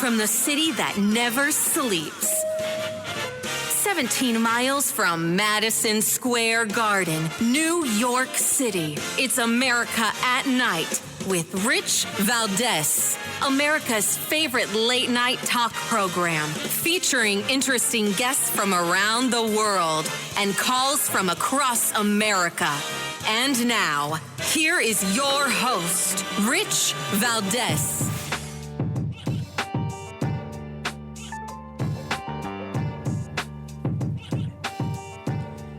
from the city that never sleeps. 17 miles from Madison Square Garden, New York City. It's America at Night with Rich Valdez, America's favorite late-night talk program, featuring interesting guests from around the world and calls from across America. And now, here is your host, Rich Valdez.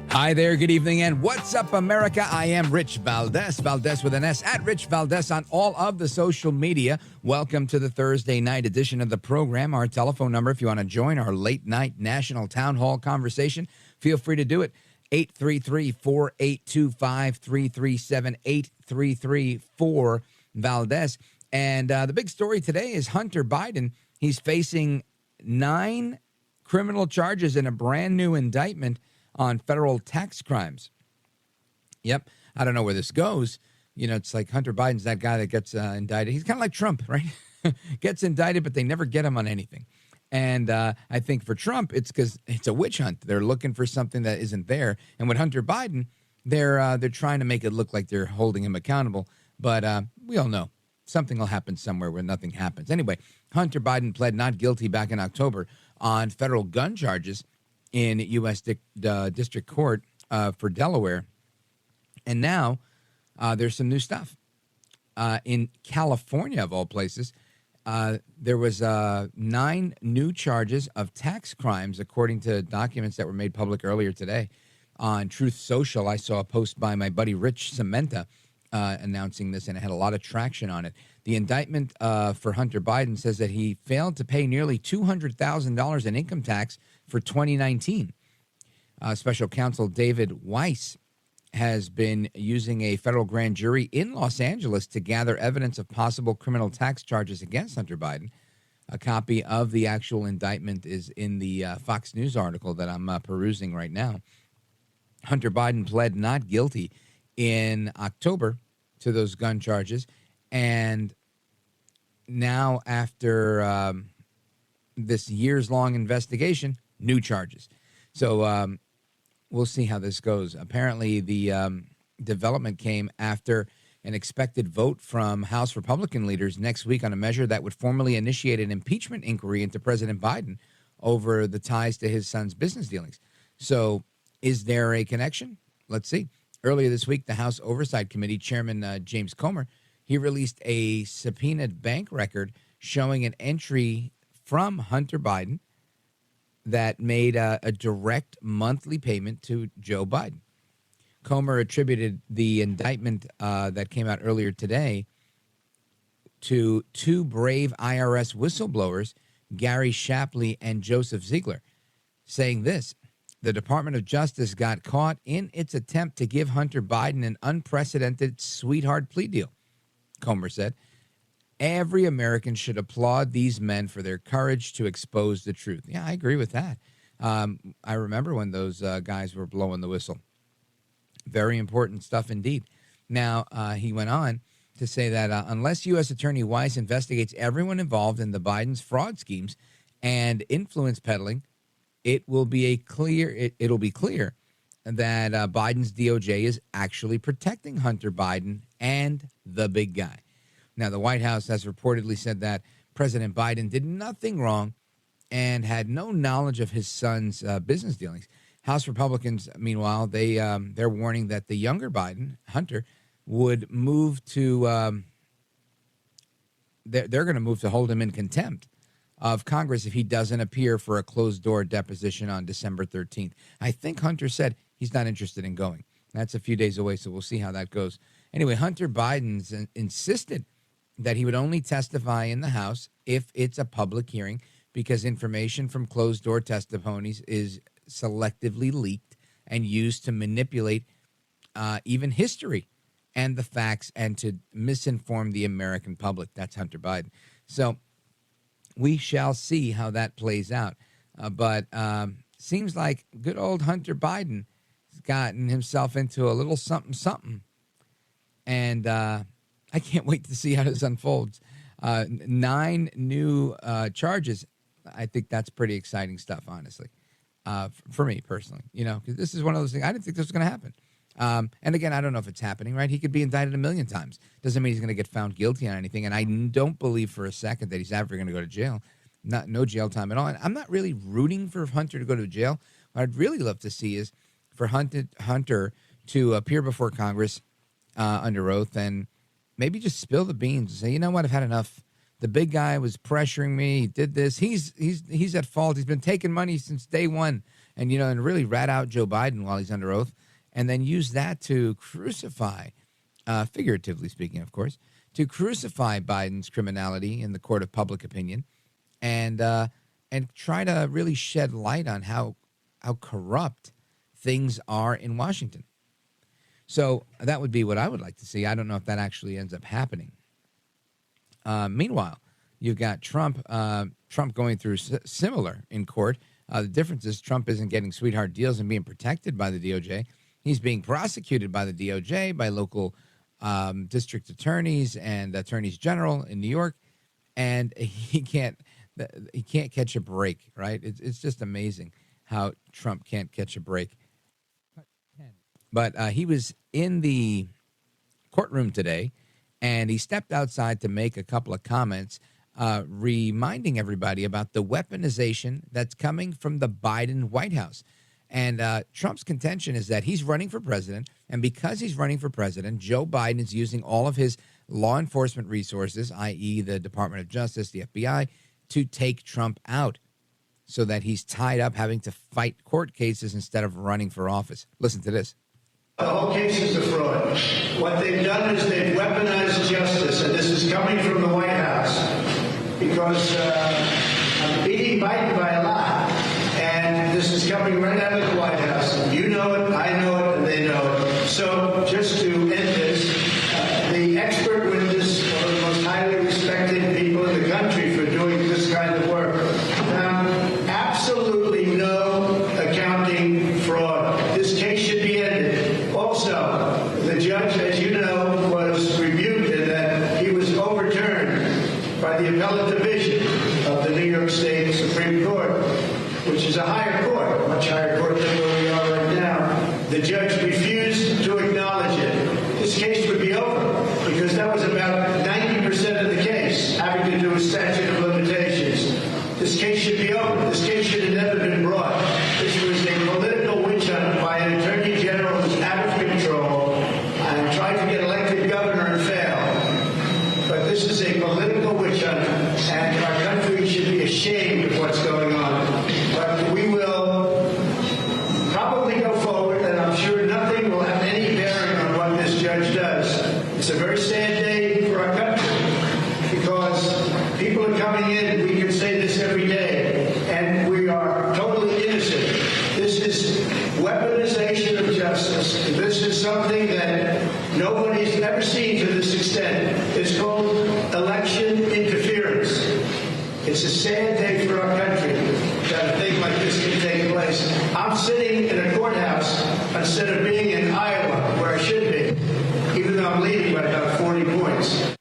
Hi there, good evening, and what's up, America? I am Rich Valdez, Valdez with an S, at Rich Valdez on all of the social media. Welcome to the Thursday night edition of the program. Our telephone number, if you want to join our late-night national town hall conversation, feel free to do it. 833-482-5337, 833-4-Valdez. And the big story today is Hunter Biden. He's facing 9 criminal charges in a brand new indictment on federal tax crimes. Yep. I don't know where this goes. You know, it's like Hunter Biden's that guy that gets indicted. He's kind of like Trump, right? Gets indicted, but they never get him on anything. And I think for Trump, it's because it's a witch hunt. They're looking for something that isn't there. And with Hunter Biden, they're trying to make it look like they're holding him accountable. But we all know something will happen somewhere where nothing happens. Anyway, Hunter Biden pled not guilty back in October on federal gun charges in U.S. District Court for Delaware. And now there's some new stuff. In California, of all places, there was 9 new charges of tax crimes, according to documents that were made public earlier today. On Truth Social, I saw a post by my buddy Rich Cementa announcing this, and it had a lot of traction on it. The indictment for Hunter Biden says that he failed to pay nearly $200,000 in income tax for 2019. Special counsel David Weiss has been using a federal grand jury in Los Angeles to gather evidence of possible criminal tax charges against Hunter Biden. A copy of the actual indictment is in the Fox News article that I'm perusing right now. Hunter Biden pled not guilty in October to those gun charges, and now after this years-long investigation, new charges. So we'll see how this goes. Apparently, the development came after an expected vote from House Republican leaders next week on a measure that would formally initiate an impeachment inquiry into President Biden over the ties to his son's business dealings. So is there a connection? Let's see. Earlier this week, the House Oversight Committee Chairman James Comer, he released a subpoenaed bank record showing an entry from Hunter Biden that made a direct monthly payment to Joe Biden. Comer attributed the indictment that came out earlier today to 2 brave IRS whistleblowers, Gary Shapley and Joseph Ziegler, saying this: the Department of Justice got caught in its attempt to give Hunter Biden an unprecedented sweetheart plea deal, Comer said. Every American should applaud these men for their courage to expose the truth. Yeah, I agree with that. I remember when those guys were blowing the whistle. Very important stuff indeed. Now, he went on to say that unless U.S. Attorney Weiss investigates everyone involved in the Biden's fraud schemes and influence peddling, it'll be clear that Biden's DOJ is actually protecting Hunter Biden and the big guy. Now, the White House has reportedly said that President Biden did nothing wrong and had no knowledge of his son's business dealings. House Republicans, meanwhile, they're warning that the younger Biden, Hunter, would move to they're going to move to hold him in contempt of Congress if he doesn't appear for a closed-door deposition on December 13th. I think Hunter said he's not interested in going. That's a few days away, so we'll see how that goes. Anyway, Hunter Biden's insisted that he would only testify in the House if it's a public hearing, because information from closed-door testimonies is selectively leaked and used to manipulate even history and the facts and to misinform the American public. That's Hunter Biden. So we shall see how that plays out. But seems like good old Hunter Biden has gotten himself into a little something. And I can't wait to see how this unfolds. 9 new charges. I think that's pretty exciting stuff, honestly, for me personally. Because this is one of those things I didn't think this was going to happen. And again, I don't know if it's happening, right? He could be indicted a million times. Doesn't mean he's going to get found guilty on anything. And I don't believe for a second that he's ever going to go to jail. No jail time at all. And I'm not really rooting for Hunter to go to jail. What I'd really love to see is for Hunter to appear before Congress under oath and maybe just spill the beans and say, you know what, I've had enough. The big guy was pressuring me. He did this. He's at fault. He's been taking money since day one. And, and really rat out Joe Biden while he's under oath. And then use that to crucify, figuratively speaking, of course, to crucify Biden's criminality in the court of public opinion, and try to really shed light on how corrupt things are in Washington. So that would be what I would like to see. I don't know if that actually ends up happening. Meanwhile, you've got Trump going through similar in court. The difference is Trump isn't getting sweetheart deals and being protected by the DOJ. He's being prosecuted by the DOJ, by local district attorneys and attorneys general in New York, and he can't catch a break. Right? It's just amazing how Trump can't catch a break. But he was in the courtroom today, and he stepped outside to make a couple of comments, reminding everybody about the weaponization that's coming from the Biden White House. And Trump's contention is that he's running for president, and because he's running for president, Joe Biden is using all of his law enforcement resources, i.e. the Department of Justice, the FBI, to take Trump out so that he's tied up having to fight court cases instead of running for office. Listen to this. The whole case is a fraud. What they've done is they've weaponized justice, and this is coming from the White House because I'm beating Biden by a lot. And this is coming right out of the White House. You know it, I know it, and they know it. So just to end this, the expert witness, one of the most highly respected people in the country for doing this kind of work, found absolutely no accounting fraud. This case should be ended. Also, the judge, as you know, was rebuked in that he was overturned by the appellate division of the New York State Supreme Court, which is a higher court, much higher court than where we are right now. The judge refused to acknowledge it. This case would be over because that was about 90% of the case having to do with statute of limitations. This case should be over. This case should have never been brought. This was a political witch hunt by an attorney general who's out of control and tried to get elected governor and failed. But this is a political witch hunt, and our country should be ashamed of what's going on. But we will probably go forward, and I'm sure nothing will have any bearing on what this judge does. It's a very sad day for our country because people are coming in. We can say this every day, and we are totally innocent. This is weaponization of justice. This is something that nobody's ever seen to this extent. It's called election interference. It's a sad day for our country that a thing like this can take place. I'm sitting in a courthouse instead of being in Iowa, where I should be, even though I'm leading by about 40 points.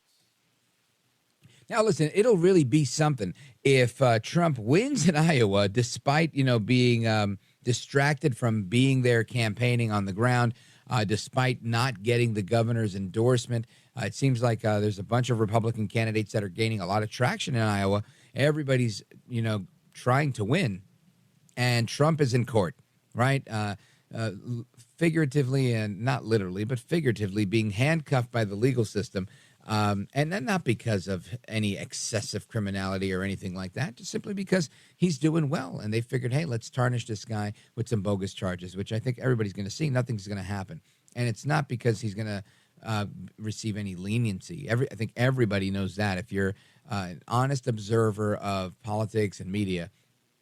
Now, listen, it'll really be something if Trump wins in Iowa, despite, being distracted from being there campaigning on the ground, despite not getting the governor's endorsement. It seems like there's a bunch of Republican candidates that are gaining a lot of traction in Iowa. Everybody's, trying to win, and Trump is in court, right? Figuratively and not literally, but figuratively being handcuffed by the legal system. And then not because of any excessive criminality or anything like that, just simply because he's doing well. And they figured, hey, let's tarnish this guy with some bogus charges, which I think everybody's going to see. Nothing's going to happen. And it's not because he's going to receive any leniency. I think everybody knows that. If you're an honest observer of politics and media,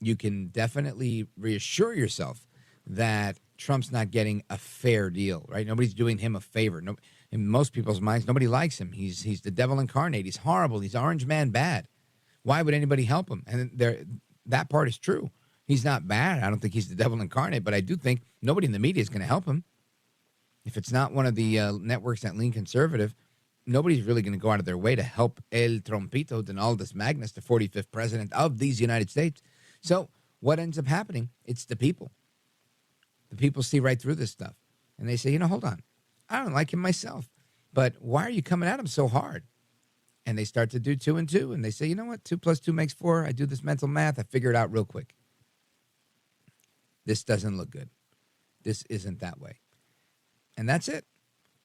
you can definitely reassure yourself that Trump's not getting a fair deal, right? Nobody's doing him a favor. No, in most people's minds, nobody likes him. He's the devil incarnate. He's horrible. He's Orange Man bad. Why would anybody help him? And that part is true. He's not bad. I don't think he's the devil incarnate, but I do think nobody in the media is going to help him. If it's not one of the networks that lean conservative, nobody's really going to go out of their way to help El Trompito Donaldus Magnus, the 45th president of these United States. So what ends up happening? It's the people. The people see right through this stuff. And they say, hold on. I don't like him myself. But why are you coming at him so hard? And they start to do 2 and 2. And they say, you know what? 2 plus 2 makes 4. I do this mental math. I figure it out real quick. This doesn't look good. This isn't that way. And that's it.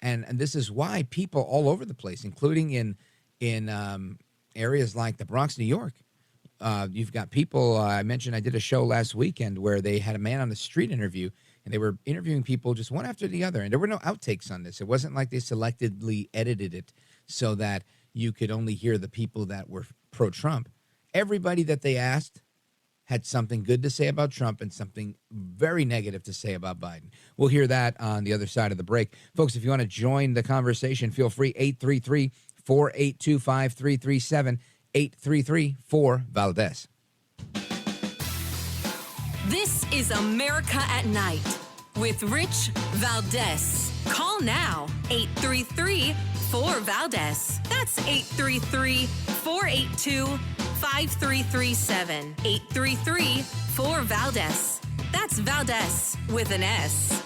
And this is why people all over the place, including in areas like the Bronx, New York, you've got people, I mentioned I did a show last weekend where they had a man on the street interview, and they were interviewing people just one after the other. And there were no outtakes on this. It wasn't like they selectively edited it so that you could only hear the people that were pro-Trump. Everybody that they asked had something good to say about Trump and something very negative to say about Biden. We'll hear that on the other side of the break. Folks, if you want to join the conversation, feel free, 833-482-5337, 833-4-VALDEZ. This is America at Night with Rich Valdez. Call now, 833-4-VALDEZ. That's 833-482-5337. 833-4-VALDEZ. That's Valdez with an S.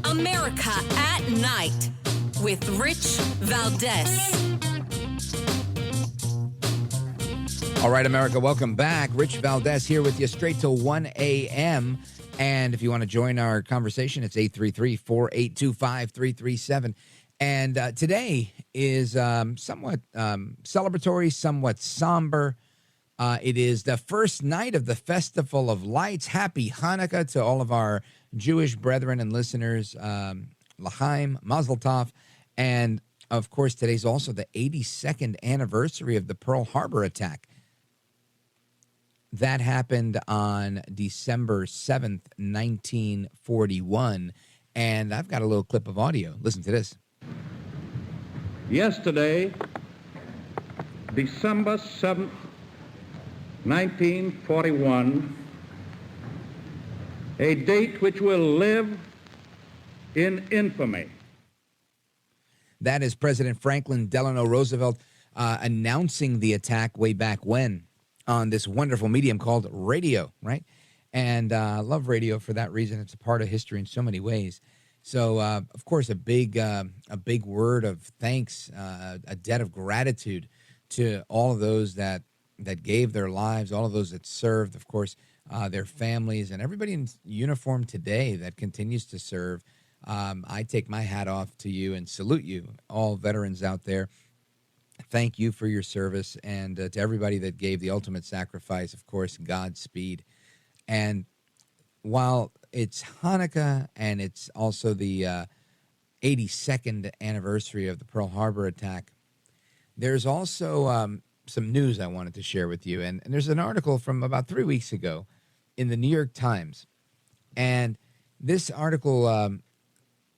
America at Night with Rich Valdez. All right, America, welcome back. Rich Valdez here with you straight till 1 a.m. And if you want to join our conversation, it's 833-482-5337. And today is somewhat celebratory, somewhat somber. It is the first night of the Festival of Lights. Happy Hanukkah to all of our Jewish brethren and listeners. L'chaim, Mazel Tov. And, of course, today's also the 82nd anniversary of the Pearl Harbor attack. That happened on December 7th, 1941. And I've got a little clip of audio. Listen to this. Yesterday, December 7th, 1941, a date which will live in infamy. That is President Franklin Delano Roosevelt announcing the attack way back when on this wonderful medium called radio, right? And I love radio for that reason. It's a part of history in so many ways. So, of course, a big word of thanks, a debt of gratitude to all of those that gave their lives, all of those that served, of course, their families, and everybody in uniform today that continues to serve. I take my hat off to you and salute you, all veterans out there. Thank you for your service, and to everybody that gave the ultimate sacrifice, of course, Godspeed. And while it's Hanukkah and it's also the 82nd anniversary of the Pearl Harbor attack, there's also some news I wanted to share with you. And there's an article from about 3 weeks ago in the New York Times. And this article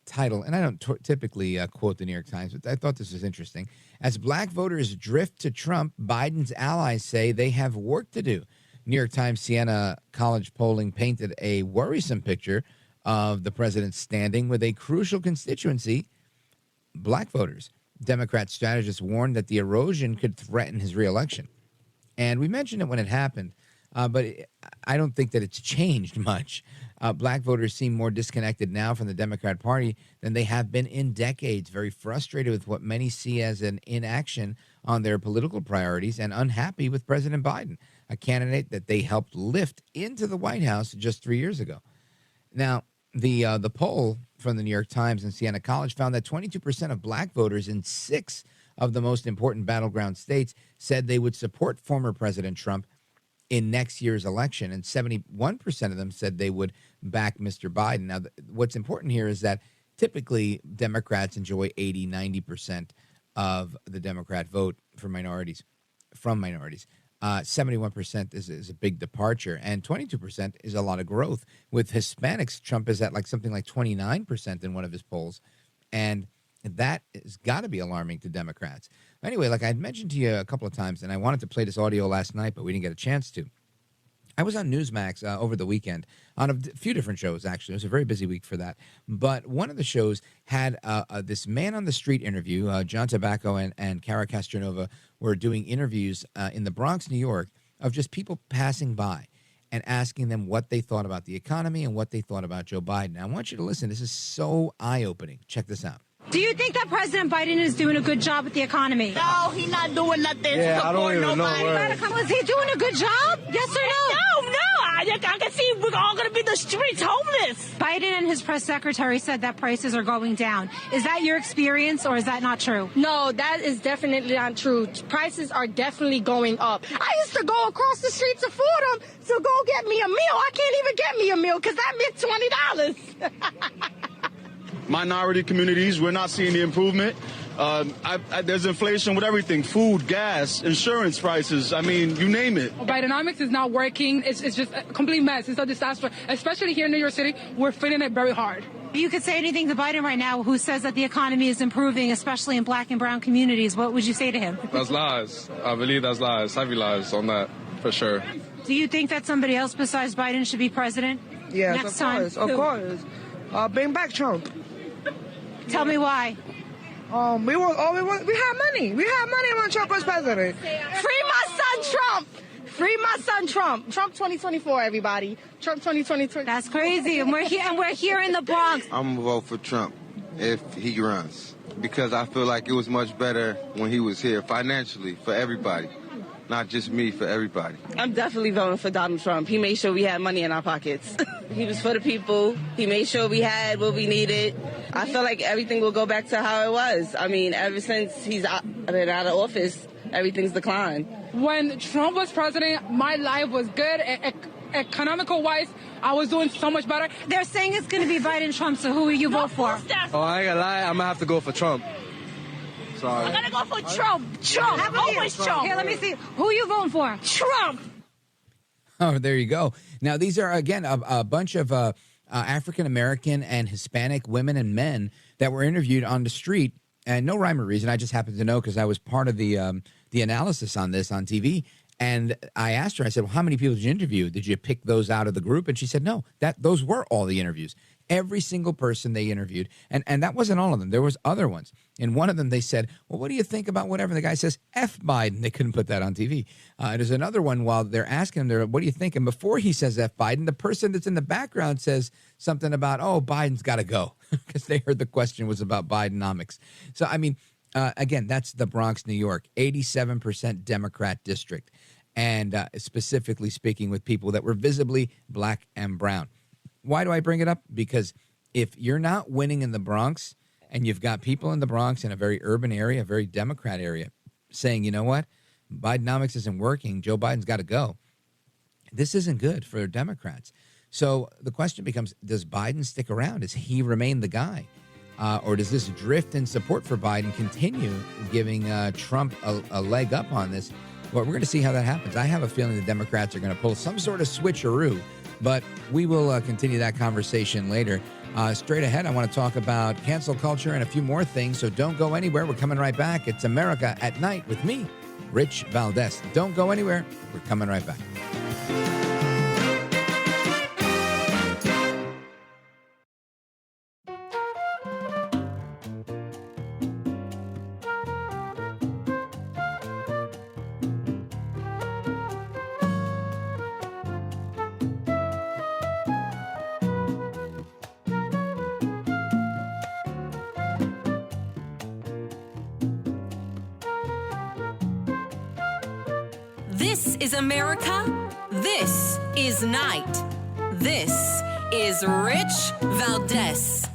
title, and I don't typically quote the New York Times, but I thought this was interesting. As black voters drift to Trump, Biden's allies say they have work to do. New York Times Siena College polling painted a worrisome picture of the president's standing with a crucial constituency, black voters. Democrat strategists warned that the erosion could threaten his reelection. And we mentioned it when it happened, but I don't think that it's changed much. Black voters seem more disconnected now from the Democrat Party than they have been in decades, very frustrated with what many see as an inaction on their political priorities and unhappy with President Biden, a candidate that they helped lift into the White House just 3 years ago. Now, the poll from the New York Times and Siena College found that 22% of black voters in 6 of the most important battleground states said they would support former President Trump in next year's election, and 71% of them said they would back Mr. Biden. Now, what's important here is that typically Democrats enjoy 80-90% of the Democrat vote from minorities. 71% is a big departure, and 22% is a lot of growth. With Hispanics, Trump is at like something like 29% in one of his polls, and that has got to be alarming to Democrats. Anyway, like I had mentioned to you a couple of times, and I wanted to play this audio last night, but we didn't get a chance to. I was on Newsmax over the weekend on a few different shows, actually. It was a very busy week for that. But one of the shows had this man on the street interview. John Tobacco and Cara Castronova were doing interviews in the Bronx, New York, of just people passing by and asking them what they thought about the economy and what they thought about Joe Biden. I want you to listen. This is so eye-opening. Check this out. Do you think that President Biden is doing a good job with the economy? No, he's not doing nothing Yeah, to I don't support even know nobody. Was he doing a good job? Yes or no? No. I can see we're all going to be in the streets homeless. Biden and his press secretary said that prices are going down. Is that your experience, or is that not true? No, that is definitely not true. Prices are definitely going up. I used to go across the street to Fordham to go get me a meal. I can't even get me a meal because that meant $20. Minority communities, we're not seeing the improvement. There's inflation with everything, food, gas, insurance prices. I mean, you name it. Bidenomics is not working. It's just a complete mess. It's a disaster. Especially here in New York City, we're feeling it very hard. You could say anything to Biden right now, who says that the economy is improving, especially in black and brown communities. What would you say to him? That's lies. I believe that's lies. Heavy lies on that, for sure. Do you think that somebody else besides Biden should be president? Yes, next of time? course, of course. Bring back Trump. Tell me why. We had money. We had money when Trump was president. Free my son Trump. Free my son Trump. Trump 2024, everybody. Trump 2023. That's crazy. And we're here in the Bronx. I'm gonna vote for Trump if he runs, because I feel like it was much better when he was here financially for everybody. Not just me, for everybody. I'm definitely voting for Donald Trump. He made sure we had money in our pockets. He was for the people. He made sure we had what we needed. I feel like everything will go back to how it was. I mean, ever since he's been out of office, everything's declined. When Trump was president, my life was good. Economical-wise, I was doing so much better. They're saying it's going to be Biden-Trump, so who will you vote for? Oh, I ain't gonna lie, I'm gonna have to go for Trump. Sorry. I'm gonna go for Trump. Trump. Always Trump. Here, let me see. Who are you voting for? Trump. Oh, there you go. Now, these are, again, a bunch of African-American and Hispanic women and men that were interviewed on the street, and no rhyme or reason. I just happened to know because I was part of the analysis on this on TV. And I asked her, I said, well, how many people did you interview? Did you pick those out of the group? And she said, no, those were all the interviews. Every single person they interviewed. And that wasn't all of them. There was other ones. In one of them, they said, well, what do you think about whatever? The guy says, F Biden. They couldn't put that on TV. There's another one while they're asking him, what do you think? And before he says F Biden, the person that's in the background says something about, oh, Biden's got to go. Because they heard the question was about Bidenomics. So, I mean, again, that's the Bronx, New York, 87% Democrat district. And specifically speaking with people that were visibly black and brown. Why do I bring it up? Because if you're not winning in the Bronx and you've got people in the Bronx in a very urban area, a very Democrat area, saying, you know what, Bidenomics isn't working, Joe Biden's got to go, this isn't good for Democrats. So the question becomes, does Biden stick around? Does he remain the guy? Or does this drift in support for Biden continue giving Trump a leg up on this? Well, we're going to see how that happens. I have a feeling the Democrats are going to pull some sort of switcheroo, but we will continue that conversation later. Straight ahead, I want to talk about cancel culture and a few more things, so don't go anywhere. We're coming right back. It's America at Night with me, Rich Valdez. Don't go anywhere. We're coming right back. This is America. This is Night. This is Rich Valdez.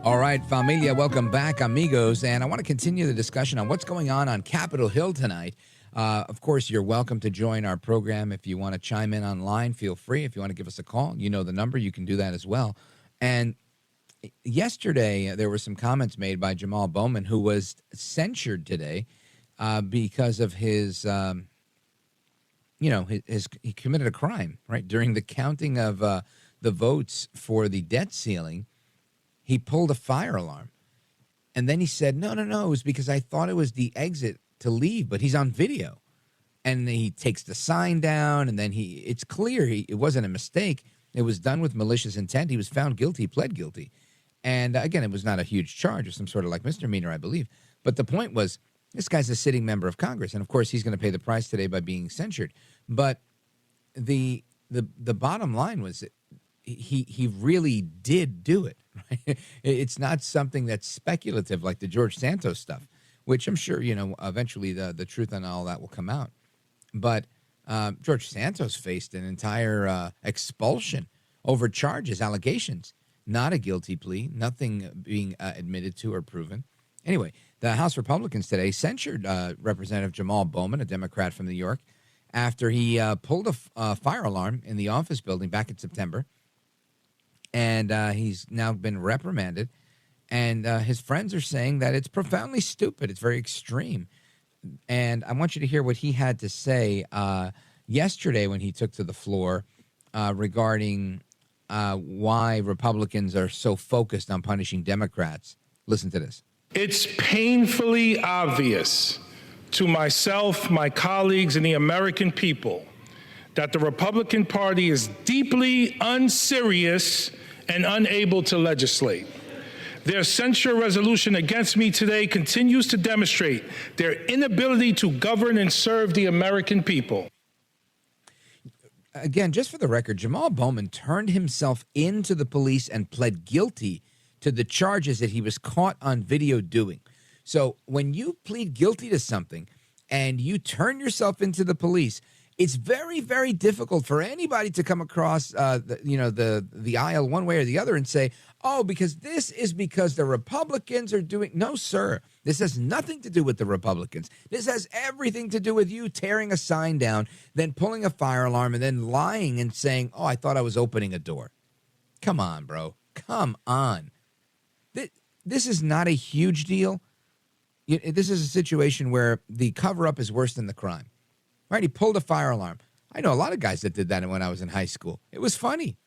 All right, familia, welcome back, amigos. And I want to continue the discussion on what's going on Capitol Hill tonight. Of course, you're welcome to join our program. If you want to chime in online, feel free. If you want to give us a call, you know the number. You can do that as well. And yesterday, there were some comments made by Jamal Bowman, who was censured today because of his, he committed a crime, right? During the counting of the votes for the debt ceiling, he pulled a fire alarm. And then he said, no, it was because I thought it was the exit to leave, but he's on video. And he takes the sign down, and then it's clear it wasn't a mistake. It was done with malicious intent. He was found guilty, pled guilty. And again, it was not a huge charge, or some sort of like misdemeanor, I believe. But the point was, this guy's a sitting member of Congress, and of course, he's going to pay the price today by being censured. But the bottom line was that he really did do it. Right? It's not something that's speculative like the George Santos stuff, which I'm sure eventually the truth on all that will come out. But George Santos faced an entire expulsion over charges, allegations, not a guilty plea, nothing being admitted to or proven. Anyway, the House Republicans today censured Representative Jamal Bowman, a Democrat from New York, after he pulled a fire alarm in the office building back in September. And he's now been reprimanded. And his friends are saying that it's profoundly stupid. It's very extreme. And I want you to hear what he had to say yesterday when he took to the floor regarding why Republicans are so focused on punishing Democrats. Listen to this. It's painfully obvious to myself, my colleagues, and the American people that the Republican Party is deeply unserious and unable to legislate. Their censure resolution against me today continues to demonstrate their inability to govern and serve the American people. Again, just for the record, Jamal Bowman turned himself into the police and pled guilty to the charges that he was caught on video doing. So when you plead guilty to something and you turn yourself into the police, it's very, very difficult for anybody to come across the aisle one way or the other and say, oh, because the Republicans are doing. No, sir. This has nothing to do with the Republicans. This has everything to do with you tearing a sign down, then pulling a fire alarm, and then lying and saying, oh, I thought I was opening a door. Come on, bro. Come on. This is not a huge deal. This is a situation where the cover-up is worse than the crime. Right? He pulled a fire alarm. I know a lot of guys that did that when I was in high school. It was funny.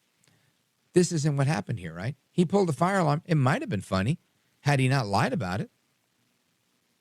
This isn't what happened here, right? He pulled a fire alarm. It might have been funny had he not lied about it.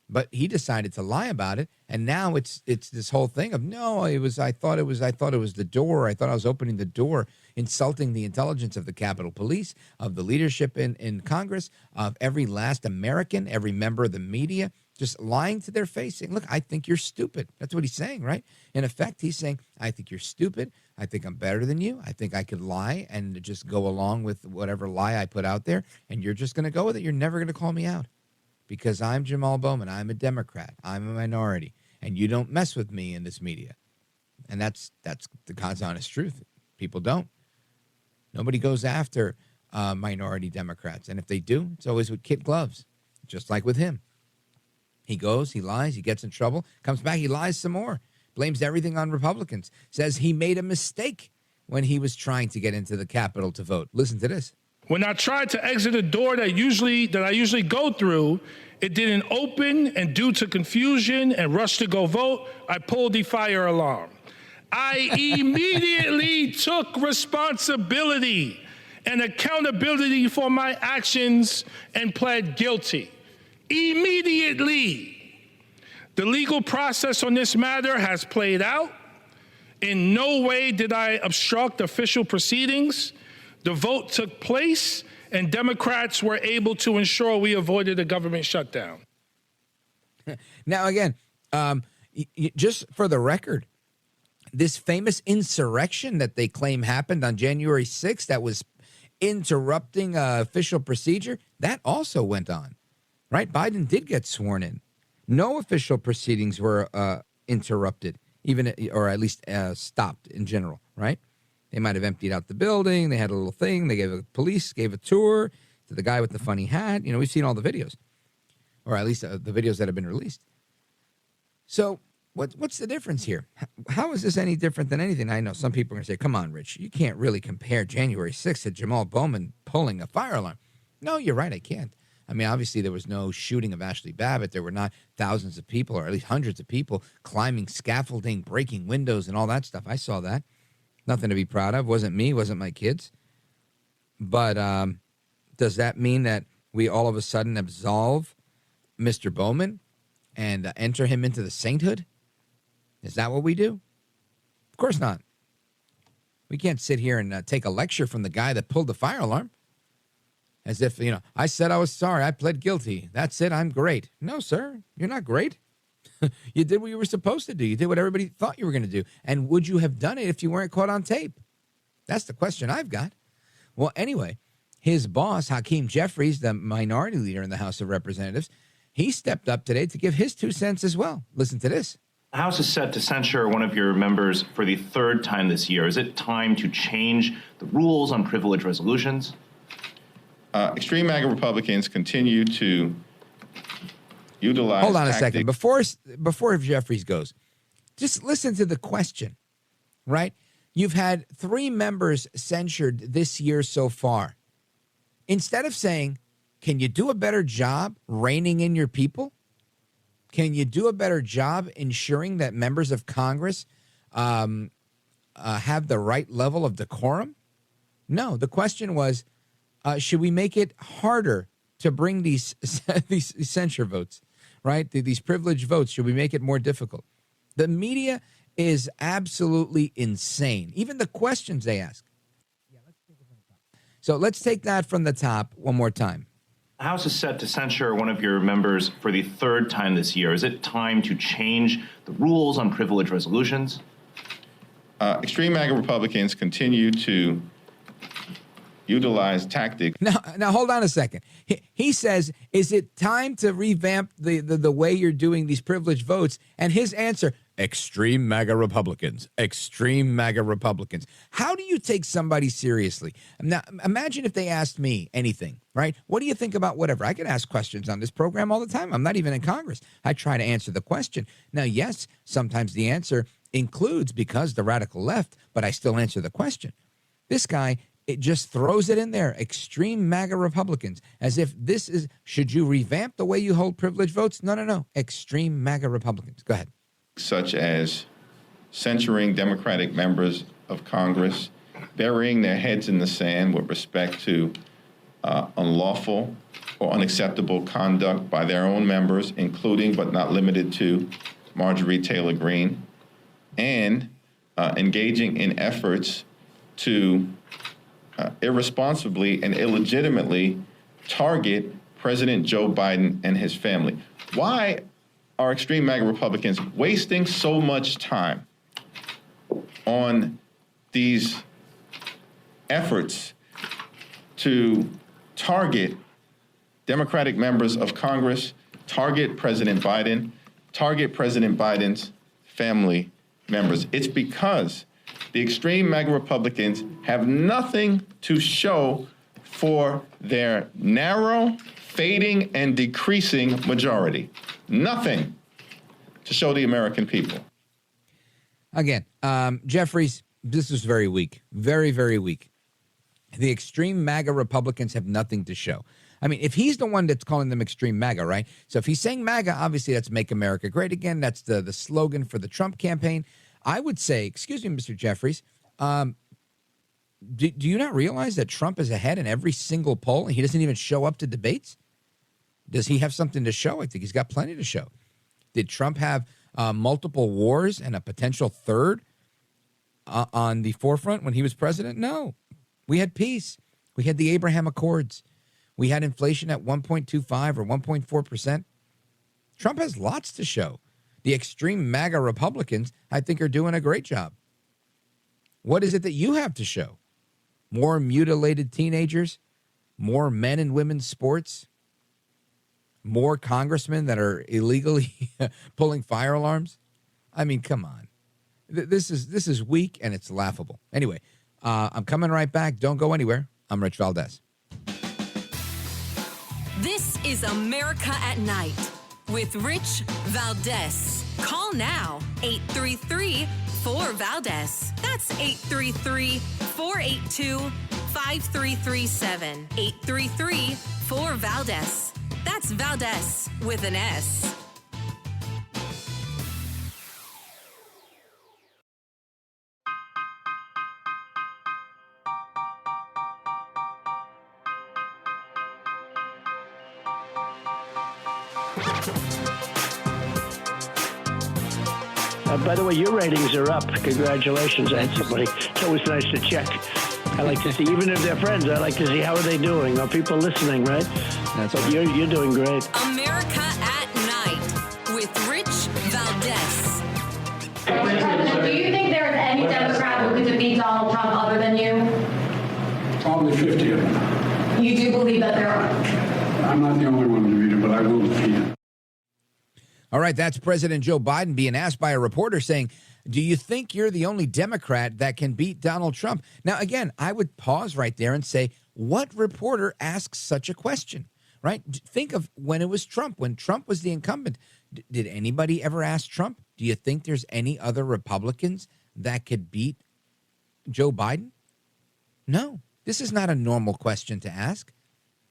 But he decided to lie about it, and now it's this whole thing of I thought it was the door. I thought I was opening the door, insulting the intelligence of the Capitol Police, of the leadership in Congress, of every last American, every member of the media, just lying to their face, saying, look, I think you're stupid. That's what he's saying, right? In effect, he's saying, I think you're stupid. I think I'm better than you. I think I could lie and just go along with whatever lie I put out there, and you're just going to go with it. You're never going to call me out. Because I'm Jamal Bowman, I'm a Democrat, I'm a minority, and you don't mess with me in this media. And that's the God's honest truth. People don't. Nobody goes after minority Democrats. And if they do, it's always with kid gloves, just like with him. He goes, he lies, he gets in trouble, comes back, he lies some more, blames everything on Republicans, says he made a mistake when he was trying to get into the Capitol to vote. Listen to this. When I tried to exit a door that I usually go through, it didn't open, and due to confusion and rush to go vote, I pulled the fire alarm. I immediately took responsibility and accountability for my actions and pled guilty. Immediately. The legal process on this matter has played out. In no way did I obstruct official proceedings. The vote took place, and Democrats were able to ensure we avoided a government shutdown. Now, again, just for the record, this famous insurrection that they claim happened on January 6th that was interrupting official procedure, that also went on, right? Biden did get sworn in. No official proceedings were interrupted, or at least stopped in general, right? They might have emptied out the building. They had a little thing. Police gave a tour to the guy with the funny hat. We've seen all the videos, or at least the videos that have been released. So what's the difference here? How is this any different than anything? I know some people are going to say, come on, Rich, you can't really compare January 6th to Jamal Bowman pulling a fire alarm. No, you're right, I can't. I mean, obviously there was no shooting of Ashley Babbitt. There were not thousands of people, or at least hundreds of people, climbing scaffolding, breaking windows, and all that stuff. I saw that. Nothing to be proud of. Wasn't me, wasn't my kids. But does that mean that we all of a sudden absolve Mr. Bowman and enter him into the sainthood? Is that what we do? Of course not. We can't sit here and take a lecture from the guy that pulled the fire alarm. As if, I said I was sorry. I pled guilty. That's it. I'm great. No, sir. You're not great. You did what you were supposed to do. You did what everybody thought you were going to do. And would you have done it if you weren't caught on tape? That's the question I've got. Well, anyway, his boss, Hakeem Jeffries, the minority leader in the House of Representatives, he stepped up today to give his 2 cents as well. Listen to this. The House is set to censure one of your members for the 3rd time this year. Is it time to change the rules on privilege resolutions? Extreme MAGA Republicans continue to utilize. Hold on a second. Before Jeffries goes, just listen to the question, right? You've had 3 members censured this year so far. Instead of saying, can you do a better job reining in your people? Can you do a better job ensuring that members of Congress have the right level of decorum? No, the question was, should we make it harder to bring these censure votes, right? These privilege votes, should we make it more difficult? The media is absolutely insane. Even the questions they ask. So let's take that from the top one more time. The House is set to censure one of your members for the 3rd time this year. Is it time to change the rules on privilege resolutions? Extreme MAGA Republicans continue to utilize tactics. Now hold on a second. He says, is it time to revamp the way you're doing these privileged votes? And his answer, extreme MAGA Republicans, extreme MAGA Republicans. How do you take somebody seriously? Now, imagine if they asked me anything, right? What do you think about whatever? I can ask questions on this program all the time. I'm not even in Congress. I try to answer the question. Now, yes, sometimes the answer includes because the radical left, but I still answer the question. This guy, it just throws it in there, extreme MAGA Republicans, as if this is, should you revamp the way you hold privilege votes? No, extreme MAGA Republicans. Go ahead. Such as censuring Democratic members of Congress, burying their heads in the sand with respect to unlawful or unacceptable conduct by their own members, including but not limited to Marjorie Taylor Greene, and engaging in efforts to irresponsibly and illegitimately target President Joe Biden and his family. Why are extreme MAGA Republicans wasting so much time on these efforts to target Democratic members of Congress, target President Biden, target President Biden's family members? It's because the extreme MAGA Republicans have nothing to show for their narrow, fading, and decreasing majority. Nothing to show the American people. Again, Jeffries, this was very weak. Very, very weak. The extreme MAGA Republicans have nothing to show. I mean, if he's the one that's calling them extreme MAGA, right? So if he's saying MAGA, obviously that's Make America Great Again. That's the slogan for the Trump campaign. I would say, excuse me, Mr. Jeffries, do you not realize that Trump is ahead in every single poll and he doesn't even show up to debates? Does he have something to show? I think he's got plenty to show. Did Trump have multiple wars and a potential third on the forefront when he was president? No. We had peace. We had the Abraham Accords. We had inflation at 1.25 or 1.4%. Trump has lots to show. The extreme MAGA Republicans, I think, are doing a great job. What is it that you have to show? More mutilated teenagers? More men and women's sports? More congressmen that are illegally pulling fire alarms? I mean, come on. This is weak and it's laughable. Anyway, I'm coming right back. Don't go anywhere. I'm Rich Valdez. This is America at Night with Rich Valdez. Call now, 833-4-VALDEZ. That's 833-482-5337. 833-4-VALDEZ. That's Valdez with an S. By the way, your ratings are up. Congratulations, everybody. It's always nice to check. I like to see, even if they're friends, I like to see how are they doing. Are people listening, right? That's but right. You're doing great. America at Night with Rich Valdez. President, do you think there is any Democrat who could defeat Donald Trump other than you? Probably 50 of them. You do believe that there are? I'm not the only one to defeat him, but I will defeat him. All right, that's President Joe Biden being asked by a reporter saying, do you think you're the only Democrat that can beat Donald Trump? Now, again, I would pause right there and say, what reporter asks such a question, right? Think of when it was Trump, when Trump was the incumbent. Did anybody ever ask Trump, do you think there's any other Republicans that could beat Joe Biden? No, this is not a normal question to ask.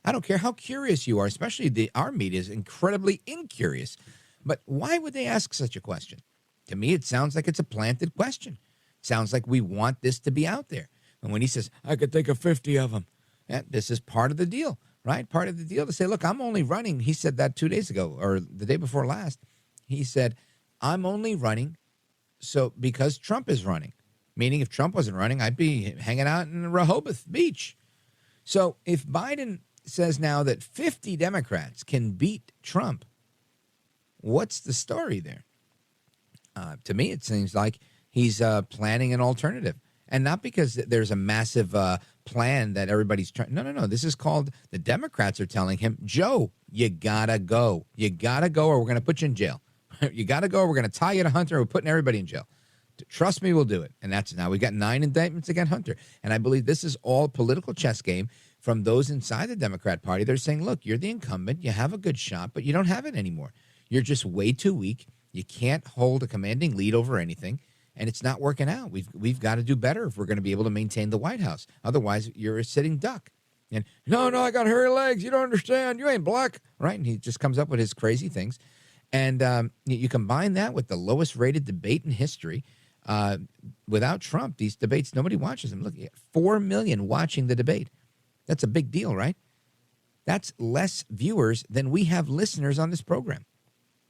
I don't care how curious you are, especially our media is incredibly incurious. But why would they ask such a question? To me, it sounds like it's a planted question. It sounds like we want this to be out there. And when he says, I could think of 50 of them, this is part of the deal, right? Part of the deal to say, look, I'm only running. He said that 2 days ago or the day before last. He said, I'm only running because Trump is running. Meaning if Trump wasn't running, I'd be hanging out in Rehoboth Beach. So if Biden says now that 50 Democrats can beat Trump, what's the story there? To me, it seems like he's planning an alternative. And not because there's a massive plan that everybody's trying. No. This is called, the Democrats are telling him, Joe, you gotta go. You gotta go or we're going to put you in jail. You gotta go or we're going to tie you to Hunter. We're putting everybody in jail. Trust me, we'll do it. And that's now we got 9 indictments against Hunter. And I believe this is all political chess game from those inside the Democrat Party. They're saying, look, you're the incumbent. You have a good shot, but you don't have it anymore. You're just way too weak. You can't hold a commanding lead over anything, and it's not working out. We've got to do better if we're going to be able to maintain the White House. Otherwise, you're a sitting duck. And no, I got hairy legs. You don't understand. You ain't black, right? And he just comes up with his crazy things. And you combine that with the lowest rated debate in history. Without Trump, these debates, nobody watches them. Look, 4 million watching the debate. That's a big deal, right? That's less viewers than we have listeners on this program.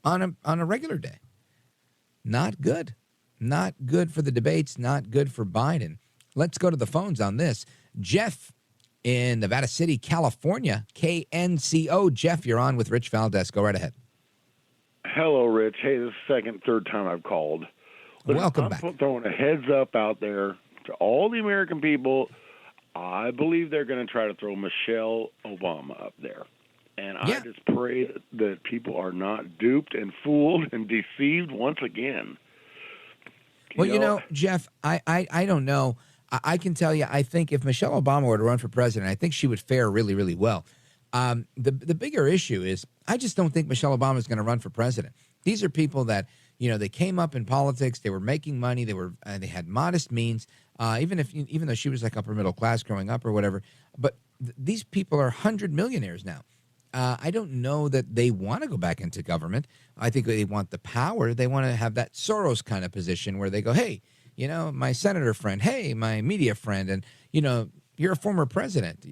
On a regular day. Not good. Not good for the debates, not good for Biden. Let's go to the phones on this. Jeff in Nevada City, California, KNCO. Jeff, you're on with Rich Valdez. Go right ahead. Hello, Rich. Hey, this is the second, third time I've called. Listen, Welcome back. I'm throwing a heads up out there to all the American people. I believe they're going to try to throw Michelle Obama up there. And I just pray that people are not duped and fooled and deceived once again. Well, Jeff, I don't know. I can tell you, I think if Michelle Obama were to run for president, I think she would fare really, really well. The bigger issue is I just don't think Michelle Obama is going to run for president. These are people that, they came up in politics. They were making money. They had modest means, even though she was like upper middle class growing up or whatever. But these people are 100 millionaires now. I don't know that they want to go back into government. I think they want the power. They want to have that Soros kind of position where they go, hey, my senator friend, hey, my media friend, and, you're a former president.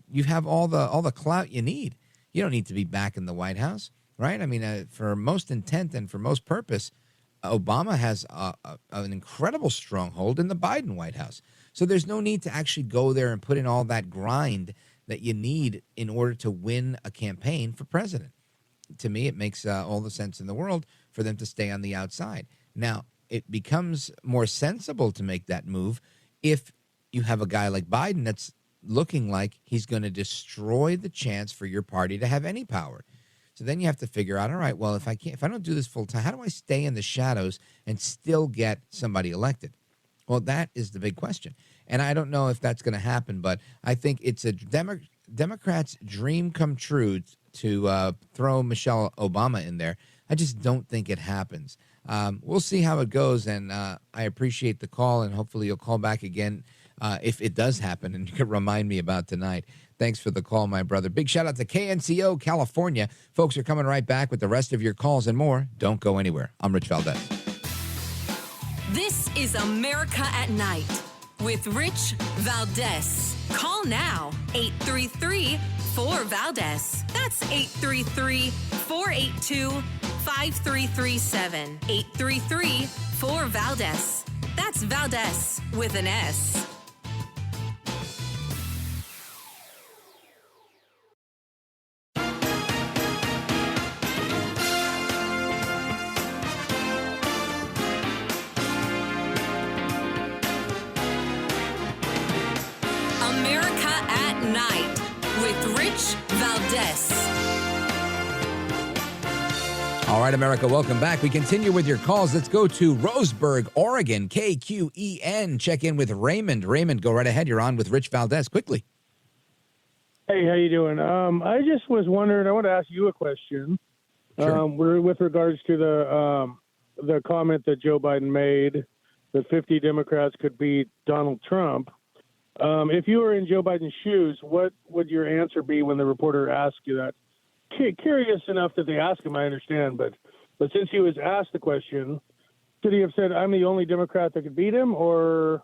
You have all the clout you need. You don't need to be back in the White House, right? I mean, for most intent and for most purpose, Obama has an incredible stronghold in the Biden White House. So there's no need to actually go there and put in all that grind that you need in order to win a campaign for president. To me, it makes all the sense in the world for them to stay on the outside. Now, it becomes more sensible to make that move if you have a guy like Biden that's looking like he's going to destroy the chance for your party to have any power. So then you have to figure out, all right, well, if I don't do this full time, how do I stay in the shadows and still get somebody elected? Well, that is the big question. And I don't know if that's going to happen, but I think it's a Democrats' dream come true to throw Michelle Obama in there. I just don't think it happens. We'll see how it goes, and I appreciate the call, and hopefully you'll call back again if it does happen, and you can remind me about tonight. Thanks for the call, my brother. Big shout out to KNCO, California. Folks are coming right back with the rest of your calls and more. Don't go anywhere. I'm Rich Valdez. This is America at Night with Rich Valdez. Call now, 833-4VALDEZ. That's 833-482-5337. 833-4VALDEZ. That's Valdez with an S. America at Night with Rich Valdez. All right, America, welcome back. We continue with your calls. Let's go to Roseburg, Oregon, KQEN. Check in with Raymond. Raymond, go right ahead. You're on with Rich Valdez. Quickly. Hey, how you doing? I just was wondering, I want to ask you a question. Sure. With regards to the comment that Joe Biden made that 50 Democrats could beat Donald Trump. If you were in Joe Biden's shoes, what would your answer be when the reporter asked you that? Curious enough that they asked him, I understand, but since he was asked the question, should he have said, "I'm the only Democrat that could beat him," or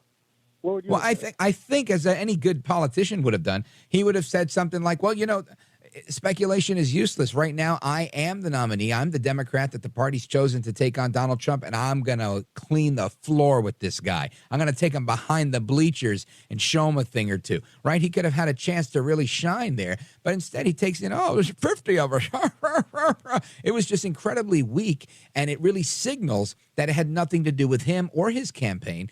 what would you? Well, I think as any good politician would have done, he would have said something like, "Well, speculation is useless. Right now, I am the nominee. I'm the Democrat that the party's chosen to take on Donald Trump, and I'm going to clean the floor with this guy. I'm going to take him behind the bleachers and show him a thing or two," right? He could have had a chance to really shine there, but instead he takes there's 50 of us. It was just incredibly weak, and it really signals that it had nothing to do with him or his campaign.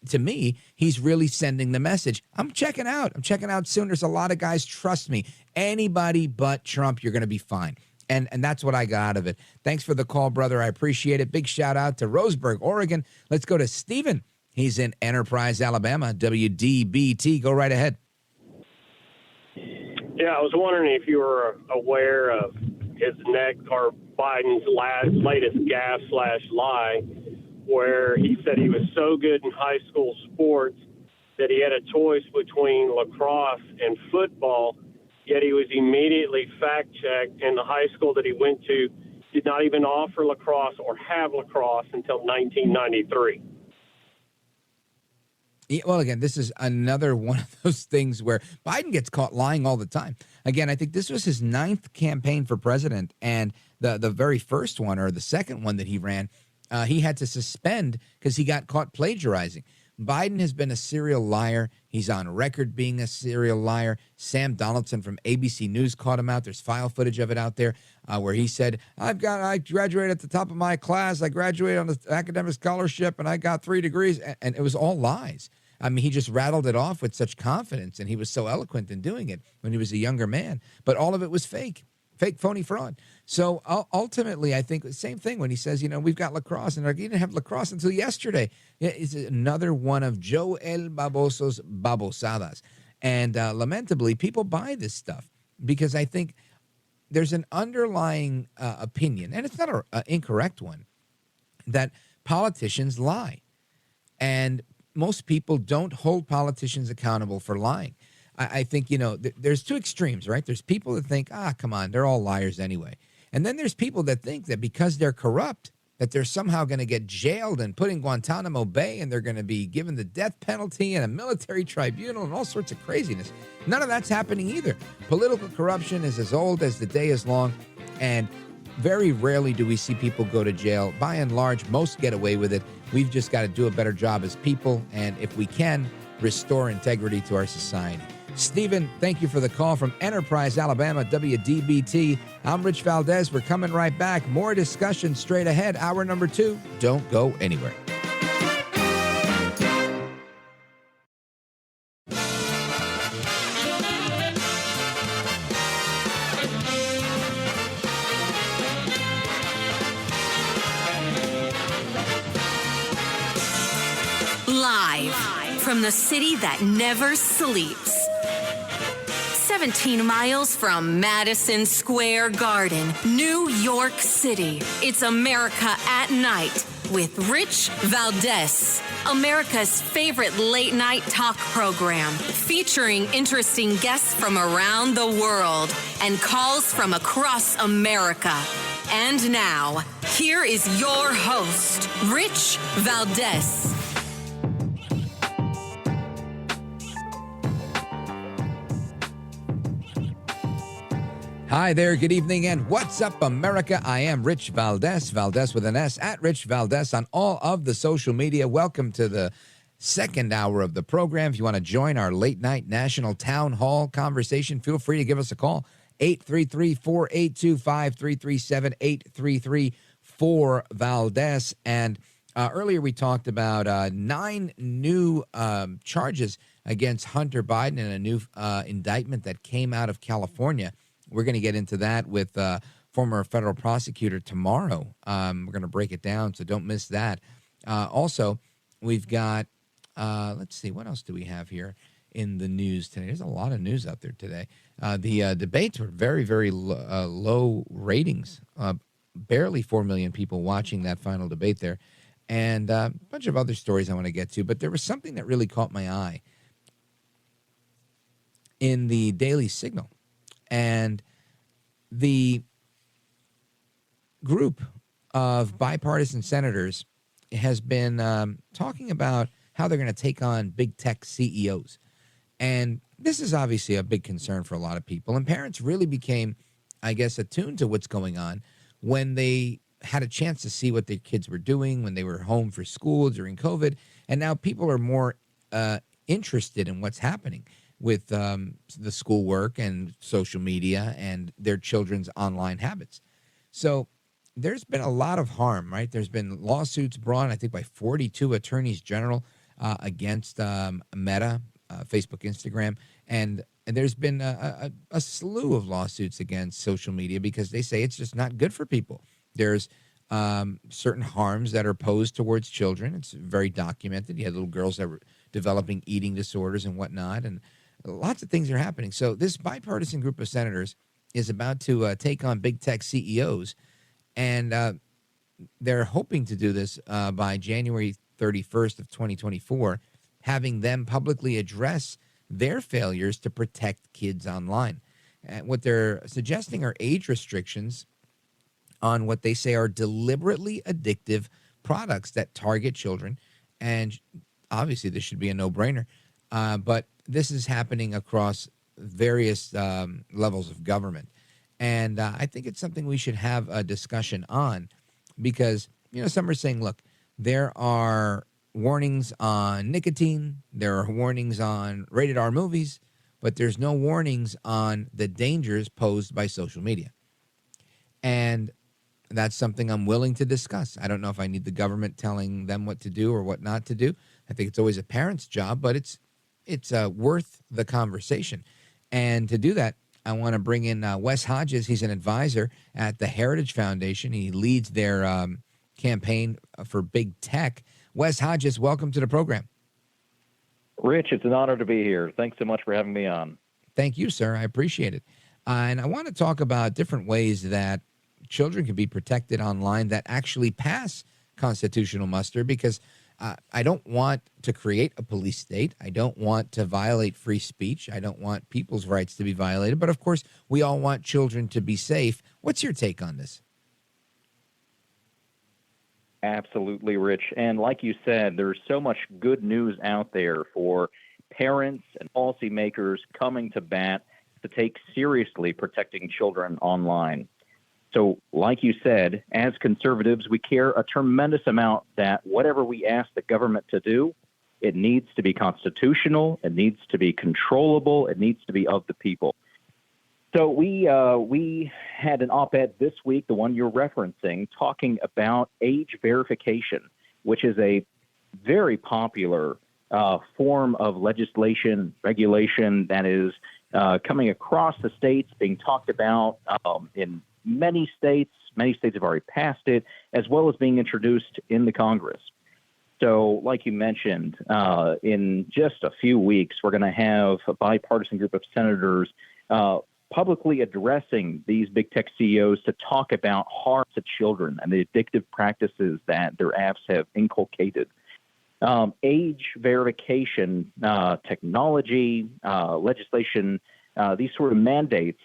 To me, he's really sending the message. I'm checking out soon. There's a lot of guys, trust me, anybody but Trump, you're going to be fine. And that's what I got out of it. Thanks for the call, brother. I appreciate it. Big shout out to Roseburg, Oregon. Let's go to Stephen. He's in Enterprise, Alabama, WDBT. Go right ahead. Yeah, I was wondering if you were aware of his Biden's latest gaffe/lie, where he said he was so good in high school sports that he had a choice between lacrosse and football, yet he was immediately fact-checked, and the high school that he went to did not even offer lacrosse or have lacrosse until 1993. Yeah, well, again, this is another one of those things where Biden gets caught lying all the time. Again, I think this was his 9th campaign for president, and the very first one, or the second one that he ran, he had to suspend because he got caught plagiarizing. Biden has been a serial liar. He's on record being a serial liar. Sam Donaldson from ABC News caught him out. There's file footage of it out there where he said, I graduated at the top of my class. I graduated on an academic scholarship, and I got 3 degrees. And it was all lies. I mean, he just rattled it off with such confidence, and he was so eloquent in doing it when he was a younger man. But all of it was fake, phony fraud. So ultimately, I think the same thing when he says, we've got lacrosse, and he didn't have lacrosse until yesterday. It's another one of Joel Baboso's babosadas. And lamentably, people buy this stuff because I think there's an underlying opinion, and it's not an incorrect one, that politicians lie. And most people don't hold politicians accountable for lying. I think, there's 2 extremes, right? There's people that think, come on, they're all liars anyway. And then there's people that think that because they're corrupt, that they're somehow going to get jailed and put in Guantanamo Bay, and they're going to be given the death penalty and a military tribunal and all sorts of craziness. None of that's happening either. Political corruption is as old as the day is long, and very rarely do we see people go to jail. By and large, most get away with it. We've just got to do a better job as people, and if we can, restore integrity to our society. Stephen, thank you for the call from Enterprise, Alabama, WDBT. I'm Rich Valdez. We're coming right back. More discussion straight ahead. Hour number 2. Don't go anywhere. Live from the city that never sleeps. 17 miles from Madison Square Garden, New York City. It's America at Night with Rich Valdez, America's favorite late night talk program, featuring interesting guests from around the world and calls from across America. And now, here is your host, Rich Valdez. Hi there, good evening, and what's up, America? I am Rich Valdez, Valdez with an S, at Rich Valdez on all of the social media. Welcome to the second hour of the program. If you want to join our late night national town hall conversation, feel free to give us a call, 833-482-5337, 833-4Valdez. And earlier we talked about 9 new charges against Hunter Biden and a new indictment that came out of California. We're going to get into that with former federal prosecutor tomorrow. We're going to break it down, so don't miss that. Also, we've got, let's see, what else do we have here in the news today? There's a lot of news out there today. The debates were very, very low ratings. Barely 4 million people watching that final debate there. And a bunch of other stories I want to get to. But there was something that really caught my eye in the Daily Signal. And the group of bipartisan senators has been talking about how they're going to take on big tech CEOs. And this is obviously a big concern for a lot of people. And parents really became, I guess, attuned to what's going on when they had a chance to see what their kids were doing when they were home for school during COVID. And now people are more interested in what's happening with the schoolwork and social media and their children's online habits. So there's been a lot of harm, right? There's been lawsuits brought, I think, by 42 attorneys general against Meta, Facebook, Instagram. And there's been a slew of lawsuits against social media because they say it's just not good for people. There's certain harms that are posed towards children. It's very documented. You had little girls that were developing eating disorders and whatnot, and lots of things are happening. So this bipartisan group of senators is about to take on big tech CEOs, and they're hoping to do this by January 31st of 2024, having them publicly address their failures to protect kids online. And what they're suggesting are age restrictions on what they say are deliberately addictive products that target children. And obviously this should be a no-brainer. But this is happening across various levels of government. And I think it's something we should have a discussion on because, you know, some are saying, look, there are warnings on nicotine, there are warnings on rated R movies, but there's no warnings on the dangers posed by social media. And that's something I'm willing to discuss. I don't know if I need the government telling them what to do or what not to do. I think it's always a parent's job, but it's worth the conversation. And to do that, I want to bring in Wes Hodges. He's an advisor at the Heritage Foundation. He leads their campaign for big tech. Wes Hodges, welcome to the program. Rich, it's an honor to be here. Thanks so much for having me on. Thank you, sir. I appreciate it. And I want to talk about different ways that children can be protected online that actually pass constitutional muster, because I don't want to create a police state. I don't want to violate free speech. I don't want people's rights to be violated. But, of course, we all want children to be safe. What's your take on this? Absolutely, Rich. And like you said, there's so much good news out there for parents and policymakers coming to bat to take seriously protecting children online. So, like you said, as conservatives, we care a tremendous amount that whatever we ask the government to do, it needs to be constitutional, it needs to be controllable, it needs to be of the people. So we had an op-ed this week, the one you're referencing, talking about age verification, which is a very popular form of legislation, regulation that is coming across the states, being talked about in many states. Many states have already passed it, as well as being introduced in the Congress. So like you mentioned, in just a few weeks, we're going to have a bipartisan group of senators publicly addressing these big tech CEOs to talk about harm to children and the addictive practices that their apps have inculcated. Age verification, technology, legislation, these sort of mandates,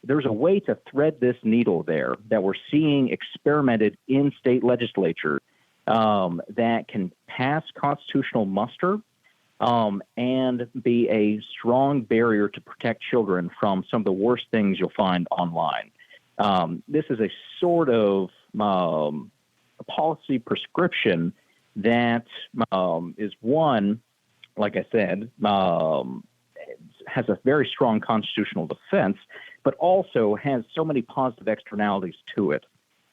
there's a way to thread this needle there that we're seeing experimented in state legislature that can pass constitutional muster and be a strong barrier to protect children from some of the worst things you'll find online. This is a sort of policy prescription that is one, like I said, has a very strong constitutional defense, but also has so many positive externalities to it.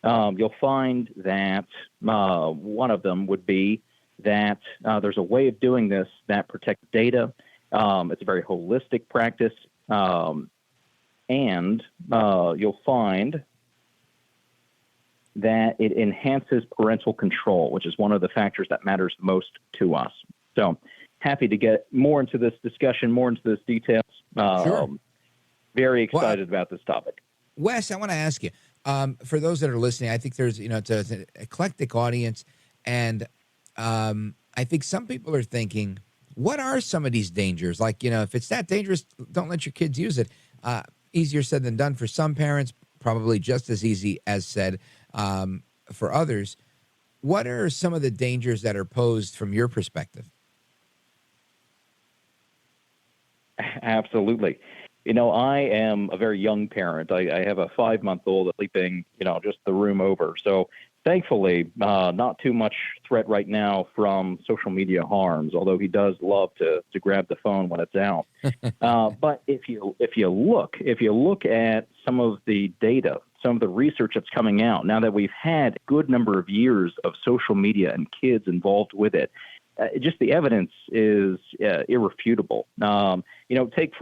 You'll find that one of them would be that there's a way of doing this that protects data. It's a very holistic practice. And you'll find that it enhances parental control, which is one of the factors that matters most to us. So happy to get more into this discussion, more into this details. Sure. Very excited about this topic. Wes, I want to ask you, for those that are listening, I think there's, it's an eclectic audience, and I think some people are thinking, what are some of these dangers? Like, if it's that dangerous, don't let your kids use it. Easier said than done for some parents, probably just as easy as said for others. What are some of the dangers that are posed from your perspective? Absolutely. I am a very young parent. I have a 5-month-old sleeping, just the room over. So thankfully, not too much threat right now from social media harms, although he does love to grab the phone when it's out. But if you look at some of the data, some of the research that's coming out, now that we've had a good number of years of social media and kids involved with it, just the evidence is irrefutable. Take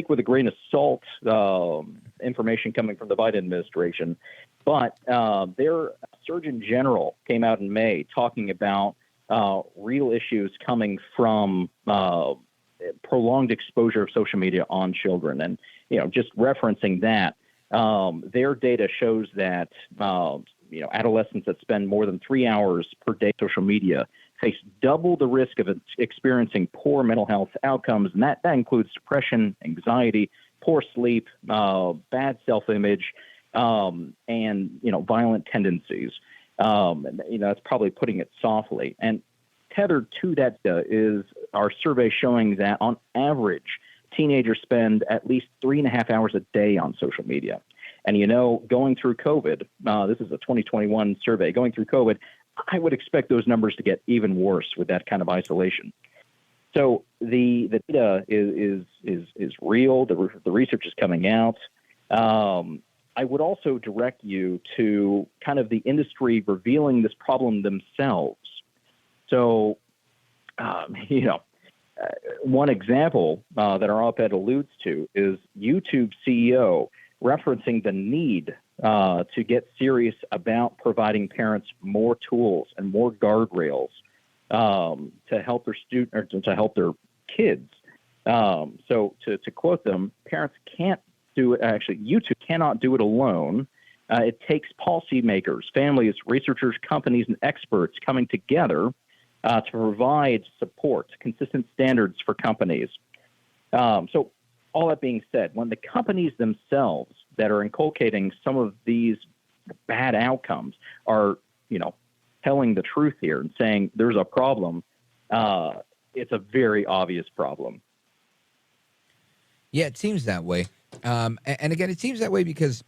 with a grain of salt information coming from the Biden administration, but their Surgeon General came out in May talking about real issues coming from prolonged exposure of social media on children, and just referencing that, their data shows that adolescents that spend more than 3 hours per day on social media face double the risk of experiencing poor mental health outcomes, and that includes depression, anxiety, poor sleep, bad self-image, and violent tendencies. That's probably putting it softly. And tethered to that is our survey showing that on average, teenagers spend at least 3.5 hours a day on social media. And, going through COVID, this is a 2021 survey, going through COVID, I would expect those numbers to get even worse with that kind of isolation. So the data is real. The research is coming out. I would also direct you to kind of the industry revealing this problem themselves. So, one example that our op-ed alludes to is YouTube CEO referencing the need to get serious about providing parents more tools and more guardrails to help their to help their kids. So to quote them, parents can't do it. Actually, YouTube cannot do it alone. It takes policymakers, families, researchers, companies, and experts coming together to provide support, consistent standards for companies. So all that being said, when the companies themselves that are inculcating some of these bad outcomes are, telling the truth here and saying there's a problem, it's a very obvious problem. Yeah, it seems that way. And again, it seems that way because,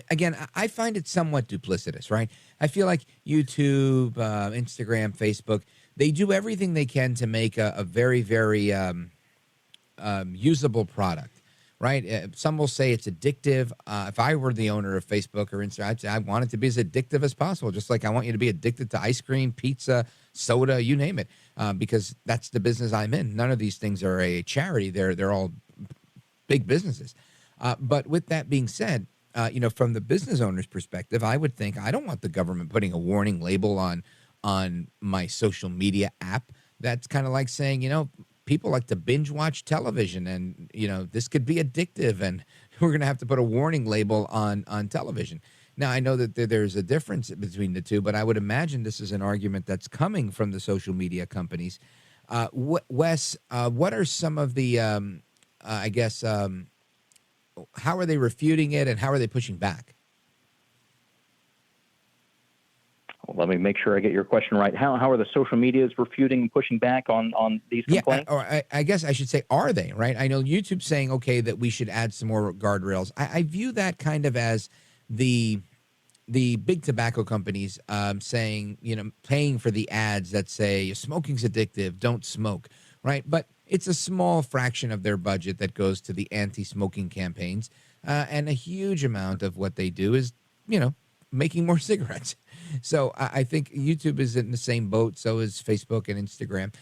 again, I find it somewhat duplicitous, right? I feel like YouTube, Instagram, Facebook, they do everything they can to make a very, very usable product, right? Some will say it's addictive. If I were the owner of Facebook or Instagram, I'd say I want it to be as addictive as possible, just like I want you to be addicted to ice cream, pizza, soda, you name it, because that's the business I'm in. None of these things are a charity. They're all big businesses. But with that being said, from the business owner's perspective, I would think I don't want the government putting a warning label on my social media app. That's kind of like saying, people like to binge watch television, and this could be addictive, and we're going to have to put a warning label on television. Now, I know that there's a difference between the two, but I would imagine this is an argument that's coming from the social media companies. Wes, what are some of the, how are they refuting it, and how are they pushing back? Well, let me make sure I get your question right. How are the social medias refuting and pushing back on these complaints? Yeah, or I guess I should say, are they, right? I know YouTube's saying, okay, that we should add some more guardrails. I view that kind of as the big tobacco companies saying, paying for the ads that say smoking's addictive, don't smoke, right? But it's a small fraction of their budget that goes to the anti-smoking campaigns, and a huge amount of what they do is, making more cigarettes. So I think YouTube is in the same boat. So is Facebook and Instagram,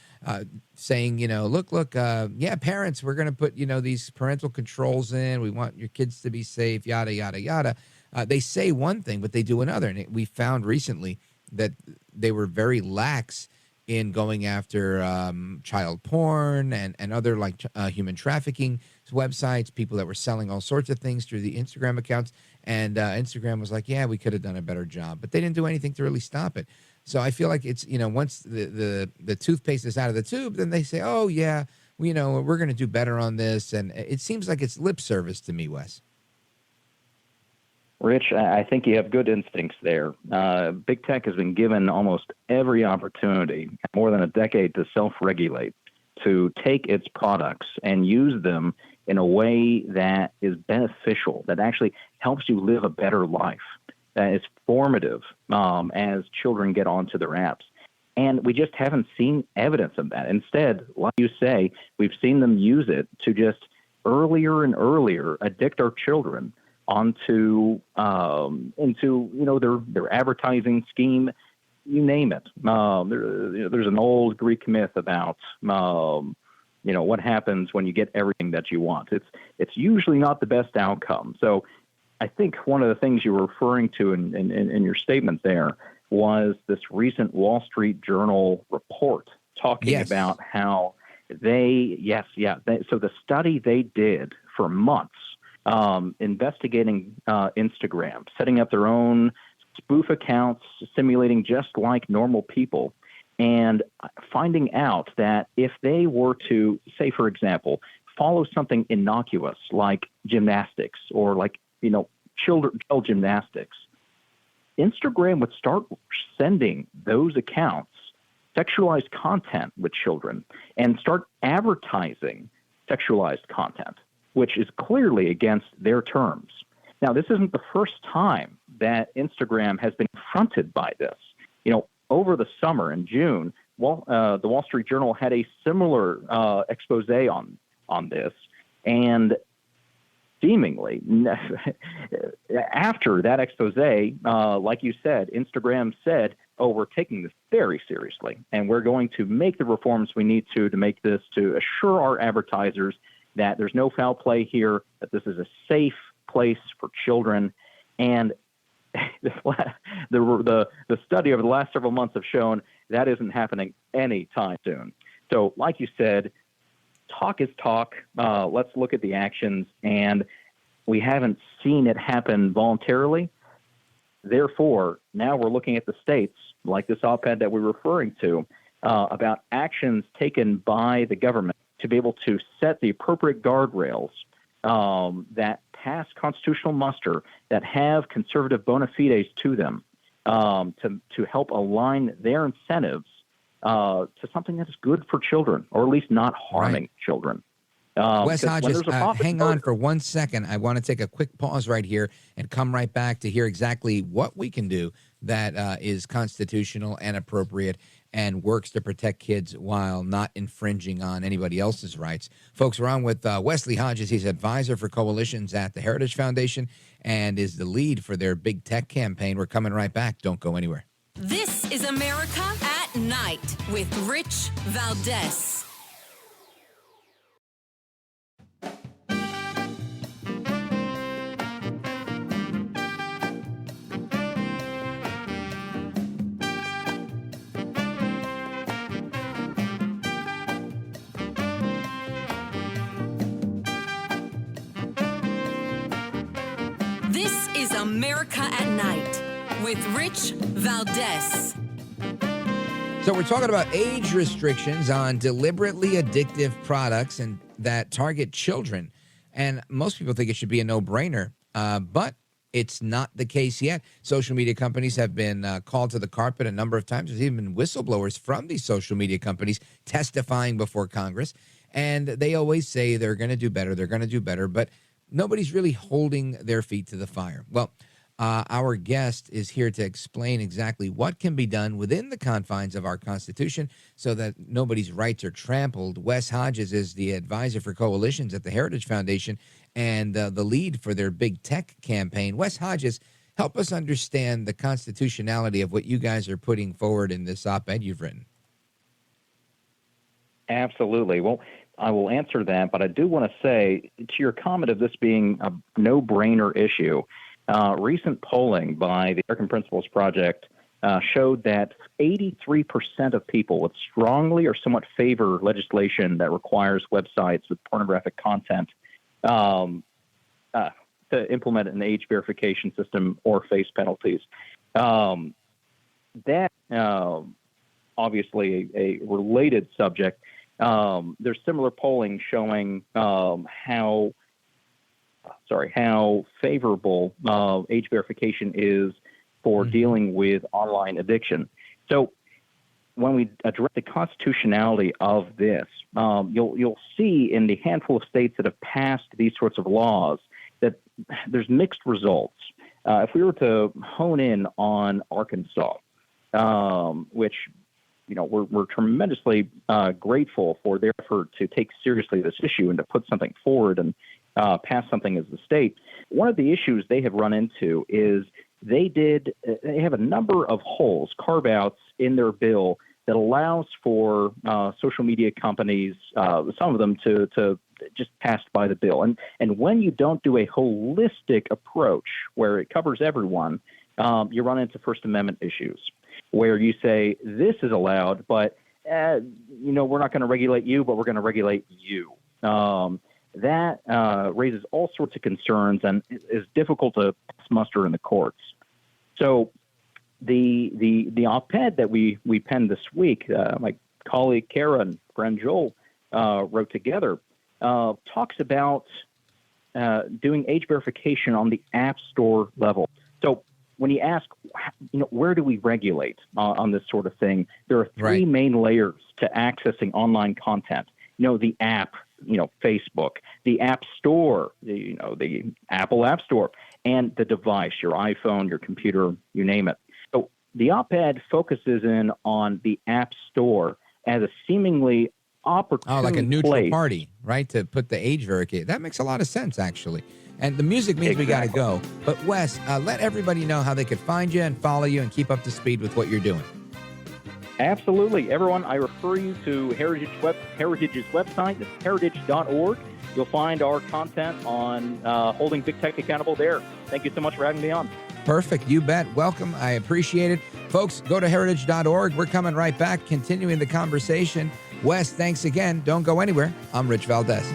saying, look, parents, we're going to put, these parental controls in. We want your kids to be safe, yada, yada, yada. They say one thing, but they do another. And we found recently that they were very lax in going after child porn and other human trafficking websites, people that were selling all sorts of things through the Instagram accounts. And Instagram was like, yeah, we could have done a better job, but they didn't do anything to really stop it. So I feel like it's, once the toothpaste is out of the tube, then they say, oh yeah, we're going to do better on this. And it seems like it's lip service to me, Wes. Rich, I think you have good instincts there. Big tech has been given almost every opportunity, more than a decade, to self-regulate, to take its products and use them in a way that is beneficial, that actually helps you live a better life, that is formative as children get onto their apps. And we just haven't seen evidence of that. Instead, like you say, we've seen them use it to just earlier and earlier addict our children onto into their advertising scheme, you name it. There's an old Greek myth about what happens when you get everything that you want. It's usually not the best outcome. So I think one of the things you were referring to in your statement there was this recent Wall Street Journal report talking about how so the study they did for months, investigating Instagram, setting up their own spoof accounts, simulating just like normal people, and finding out that if they were to, say, for example, follow something innocuous like gymnastics or child gymnastics, Instagram would start sending those accounts sexualized content with children and start advertising sexualized content, which is clearly against their terms. Now, this isn't the first time that Instagram has been confronted by this. Over the summer in June, the Wall Street Journal had a similar expose on this, and seemingly after that expose, like you said, Instagram said, "Oh, we're taking this very seriously, and we're going to make the reforms we need to make this, to assure our advertisers that there's no foul play here, that this is a safe place for children." And the study over the last several months have shown that isn't happening anytime soon. So, like you said, talk is talk. Let's look at the actions, and we haven't seen it happen voluntarily. Therefore, now we're looking at the states, like this op-ed that we're referring to, about actions taken by the government to be able to set the appropriate guardrails that pass constitutional muster, that have conservative bona fides to them, to help align their incentives to something that is good for children, or at least not harming children. Wes Hodges, hang on for 1 second. I want to take a quick pause right here and come right back to hear exactly what we can do that is constitutional and appropriate and works to protect kids while not infringing on anybody else's rights. Folks, we're on with Wesley Hodges. He's advisor for coalitions at the Heritage Foundation and is the lead for their big tech campaign. We're coming right back. Don't go anywhere. This is America at Night with Rich Valdez. America at Night with Rich Valdez. So we're talking about age restrictions on deliberately addictive products and that target children. And most people think it should be a no-brainer, but it's not the case yet. Social media companies have been called to the carpet a number of times. There's even been whistleblowers from these social media companies testifying before Congress. And they always say they're going to do better, but nobody's really holding their feet to the fire. Well, our guest is here to explain exactly what can be done within the confines of our Constitution so that nobody's rights are trampled. Wes Hodges is the advisor for coalitions at the Heritage Foundation and the lead for their big tech campaign. Wes Hodges, help us understand the constitutionality of what you guys are putting forward in this op-ed you've written. Absolutely. Well, I will answer that, but I do want to say to your comment of this being a no-brainer issue, recent polling by the American Principles Project showed that 83% of people would strongly or somewhat favor legislation that requires websites with pornographic content to implement an age verification system or face penalties. That obviously a related subject. There's similar polling showing how favorable age verification is for dealing with online addiction. So when we address the constitutionality of this, you'll see in the handful of states that have passed these sorts of laws that there's mixed results. If we were to hone in on Arkansas, which we're tremendously grateful for their effort to take seriously this issue and to put something forward and pass something as the state. One of the issues they have run into is they have a number of holes, carve-outs in their bill that allows for social media companies, some of them to just pass by the bill. And when you don't do a holistic approach where it covers everyone, you run into First Amendment issues where you say this is allowed, but we're not going to regulate you, but we're going to regulate you. That raises all sorts of concerns and is difficult to muster in the courts. So the op-ed that we penned this week, my colleague Kara and friend Joel wrote together, talks about doing age verification on the App Store level. So when you ask, where do we regulate on this sort of thing, there are three main layers to accessing online content. The app, Facebook, the App Store, the Apple App Store, and the device, your iPhone, your computer, you name it. So the op-ed focuses in on the App Store as a seemingly opportune like a neutral place. party, right, to put the age verification. That makes a lot of sense, actually. And the music means we got to go. But Wes, let everybody know how they could find you and follow you and keep up to speed with what you're doing. Absolutely. Everyone, I refer you to Heritage's website. It's heritage.org. You'll find our content on holding big tech accountable there. Thank you so much for having me on. Perfect. You bet. Welcome. I appreciate it. Folks, go to heritage.org. We're coming right back, continuing the conversation. Wes, thanks again. Don't go anywhere. I'm Rich Valdez.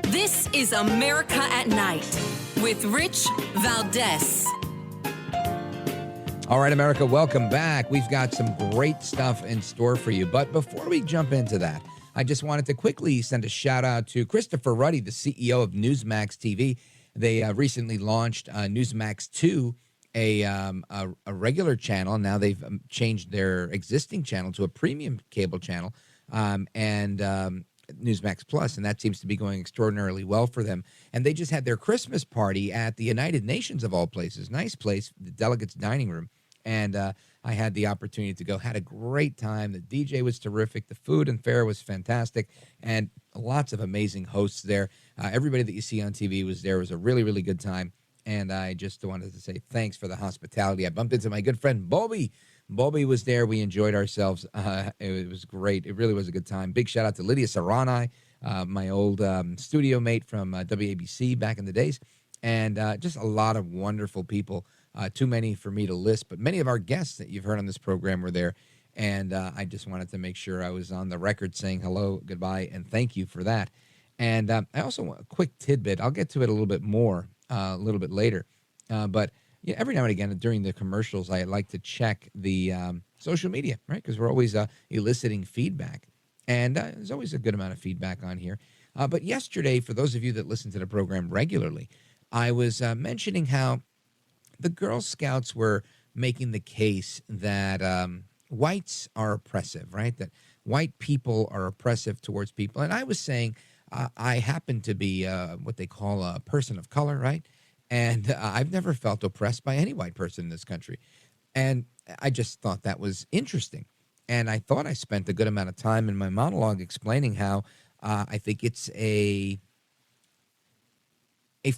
This is America at Night with Rich Valdez. All right, America, welcome back. We've got some great stuff in store for you. But before we jump into that, I just wanted to quickly send a shout out to Christopher Ruddy, the CEO of Newsmax TV. They recently launched Newsmax 2, a regular channel. Now they've changed their existing channel to a premium cable channel. Newsmax Plus, and that seems to be going extraordinarily well for them. And they just had their Christmas party at the United Nations, of all places. Nice place, the delegates' dining room. And I had the opportunity to go, had a great time. The DJ was terrific. The food and fare was fantastic, and lots of amazing hosts there. Everybody that you see on TV was there. It was a really, really good time. And I just wanted to say thanks for the hospitality. I bumped into my good friend, Bobby. Bobby was there. We enjoyed ourselves. It was great. It really was a good time. Big shout out to Lydia Sarani, my old studio mate from WABC back in the days, and just a lot of wonderful people. Too many for me to list, but many of our guests that you've heard on this program were there. And I just wanted to make sure I was on the record saying hello, goodbye, and thank you for that. And I also want a quick tidbit. I'll get to it a little bit more a little bit later. But every now and again during the commercials, I like to check the social media, right? Because we're always eliciting feedback. And there's always a good amount of feedback on here. But yesterday, for those of you that listen to the program regularly, I was mentioning how the Girl Scouts were making the case that whites are oppressive, right? That white people are oppressive towards people. And I was saying I happen to be what they call a person of color, right? And I've never felt oppressed by any white person in this country. And I just thought that was interesting. And I thought I spent a good amount of time in my monologue explaining how I think it's a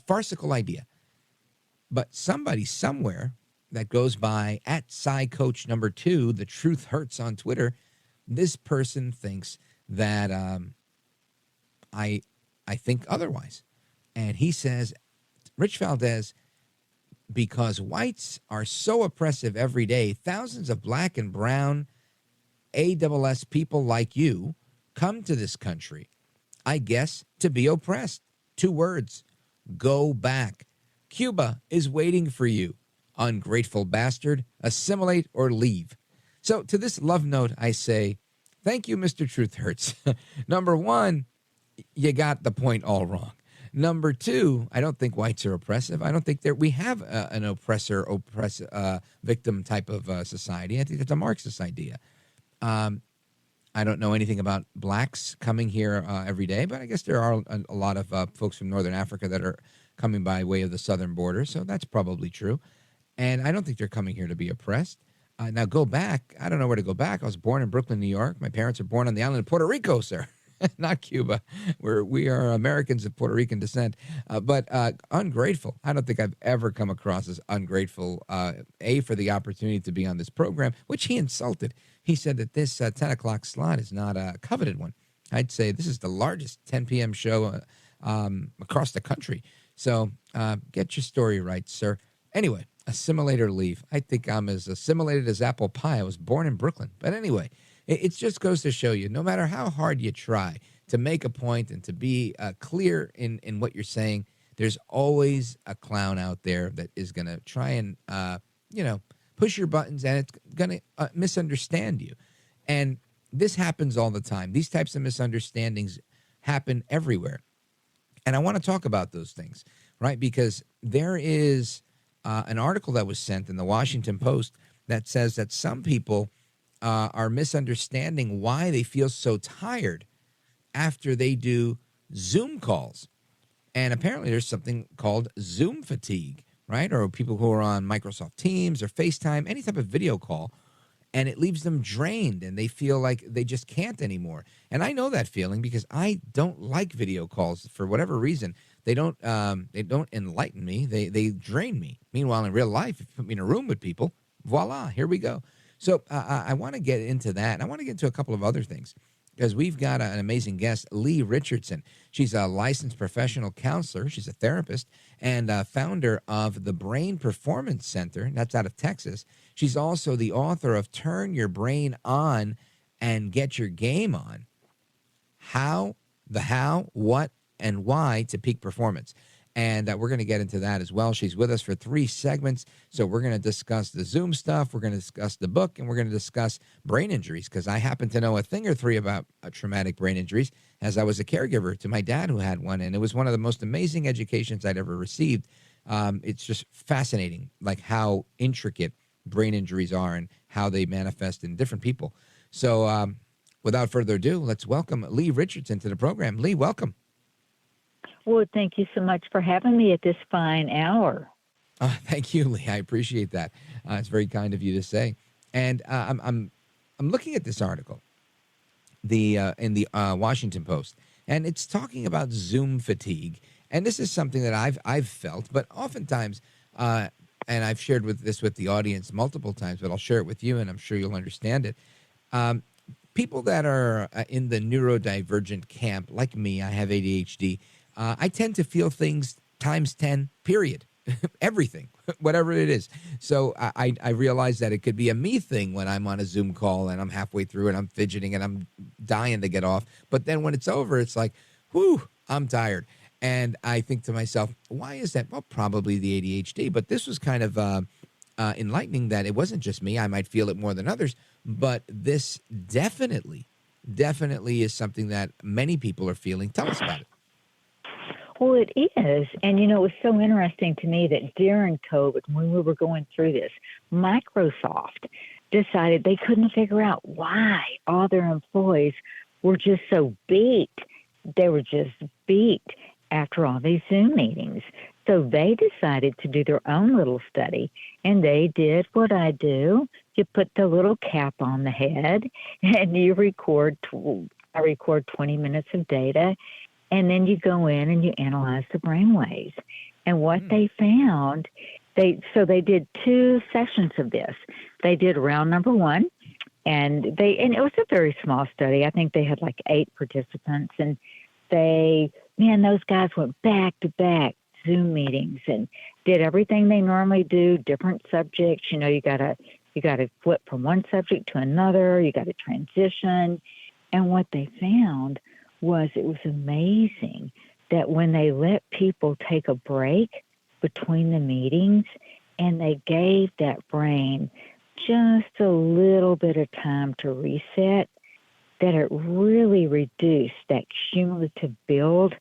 farcical idea. But somebody somewhere that goes by at @PsyCoach2, the truth hurts on Twitter, this person thinks that I think otherwise. And he says, Rich Valdez, because whites are so oppressive every day, thousands of black and brown ASS people like you come to this country, I guess, to be oppressed. 2 words, go back. Cuba is waiting for you. Ungrateful bastard, assimilate or leave. So to this love note, I say, thank you, Mr. Truth Hurts. Number 1, you got the point all wrong. Number 2, I don't think whites are oppressive. I don't think we have an victim type of society. I think it's a Marxist idea. I don't know anything about blacks coming here every day, but I guess there are a lot of folks from Northern Africa that are coming by way of the southern border, so that's probably true. And I don't think they're coming here to be oppressed. Now, go back. I don't know where to go back. I was born in Brooklyn, New York. My parents are born on the island of Puerto Rico, sir. Not Cuba. We are Americans of Puerto Rican descent. But ungrateful. I don't think I've ever come across as ungrateful, for the opportunity to be on this program, which he insulted. He said that this 10 o'clock slot is not a coveted one. I'd say this is the largest 10 p.m. show across the country. So get your story right, sir. Anyway, assimilate or leave. I think I'm as assimilated as apple pie. I was born in Brooklyn. But anyway, it just goes to show you, no matter how hard you try to make a point and to be clear in what you're saying, there's always a clown out there that is going to try and, push your buttons, and it's going to misunderstand you. And this happens all the time. These types of misunderstandings happen everywhere. And I want to talk about those things, right? Because there is an article that was sent in the Washington Post that says that some people are misunderstanding why they feel so tired after they do Zoom calls. And apparently there's something called Zoom fatigue, right? Or people who are on Microsoft Teams or FaceTime, any type of video call, and it leaves them drained and they feel like they just can't anymore. And I know that feeling because I don't like video calls for whatever reason. They don't enlighten me. They drain me. Meanwhile, in real life, if you put me in a room with people, voila, here we go. So I want to get into that. And I want to get into a couple of other things because we've got an amazing guest, Leigh Richardson. She's a licensed professional counselor. She's a therapist and founder of the Brain Performance Center. That's out of Texas. She's also the author of Turn Your Brain On and Get Your Game On. How, what, and why to peak performance. And we're going to get into that as well. She's with us for 3 segments. So we're going to discuss the Zoom stuff. We're going to discuss the book. And we're going to discuss brain injuries because I happen to know a thing or 3 about traumatic brain injuries as I was a caregiver to my dad who had one. And it was one of the most amazing educations I'd ever received. It's just fascinating, like how intricate brain injuries are and how they manifest in different people. So without further ado, let's welcome Leigh Richardson to the program. Leigh, welcome. Well, thank you so much for having me at this fine hour. Thank you, Leigh. I appreciate that. It's very kind of you to say. And I'm looking at this article, in the Washington Post, and it's talking about Zoom fatigue. And this is something that I've felt, but oftentimes, and I've shared this with the audience multiple times, but I'll share it with you, and I'm sure you'll understand it. people that are in the neurodivergent camp, like me, I have ADHD, I tend to feel things times 10, period. Everything, whatever it is. So I realize that it could be a me thing when I'm on a Zoom call and I'm halfway through and I'm fidgeting and I'm dying to get off. But then when it's over, it's like, whew, I'm tired. And I think to myself, why is that? Well, probably the ADHD. But this was kind of enlightening that it wasn't just me. I might feel it more than others. But this definitely is something that many people are feeling. Tell us about it. Well, it is. And, it was so interesting to me that during COVID, when we were going through this, Microsoft decided they couldn't figure out why all their employees were just so beat. They were just beat after all these Zoom meetings. So they decided to do their own little study, and they did what I do. You put the little cap on the head, and you I record 20 minutes of data, and then you go in and you analyze the brainwaves. And what they found, they did 2 sessions of this. They did round number 1, and it was a very small study. I think they had like 8 participants, and those guys went back to back Zoom meetings and did everything they normally do, different subjects. You got to flip from one subject to another. You got to transition. And what they found was it was amazing that when they let people take a break between the meetings and they gave that brain just a little bit of time to reset, that it really reduced that cumulative build,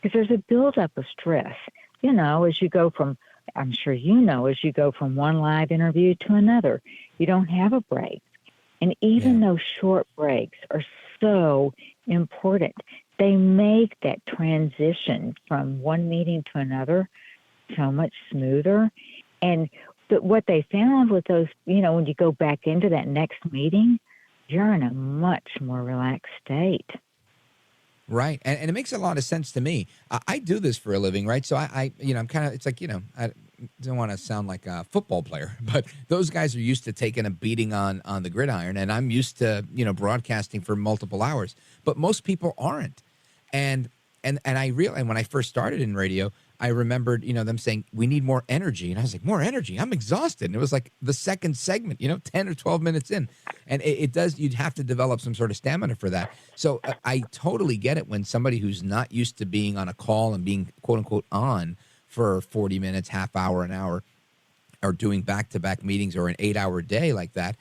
because there's a buildup of stress, as you go from, I'm sure as you go from one live interview to another, you don't have a break. And even those short breaks are so important. They make that transition from one meeting to another so much smoother. And what they found with those, when you go back into that next meeting, you're in a much more relaxed state. Right. And it makes a lot of sense to me. I do this for a living, right? So I'm kind of, it's like, I don't want to sound like a football player, but those guys are used to taking a beating on the gridiron, and I'm used to, broadcasting for multiple hours, but most people aren't. And I realized when I first started in radio, I remembered, them saying, we need more energy. And I was like, more energy? I'm exhausted. And it was like the second segment, 10 or 12 minutes in. And you'd have to develop some sort of stamina for that. So I totally get it when somebody who's not used to being on a call and being, quote unquote, on for 40 minutes, half hour, an hour, or doing back-to-back meetings or an 8-hour day like that,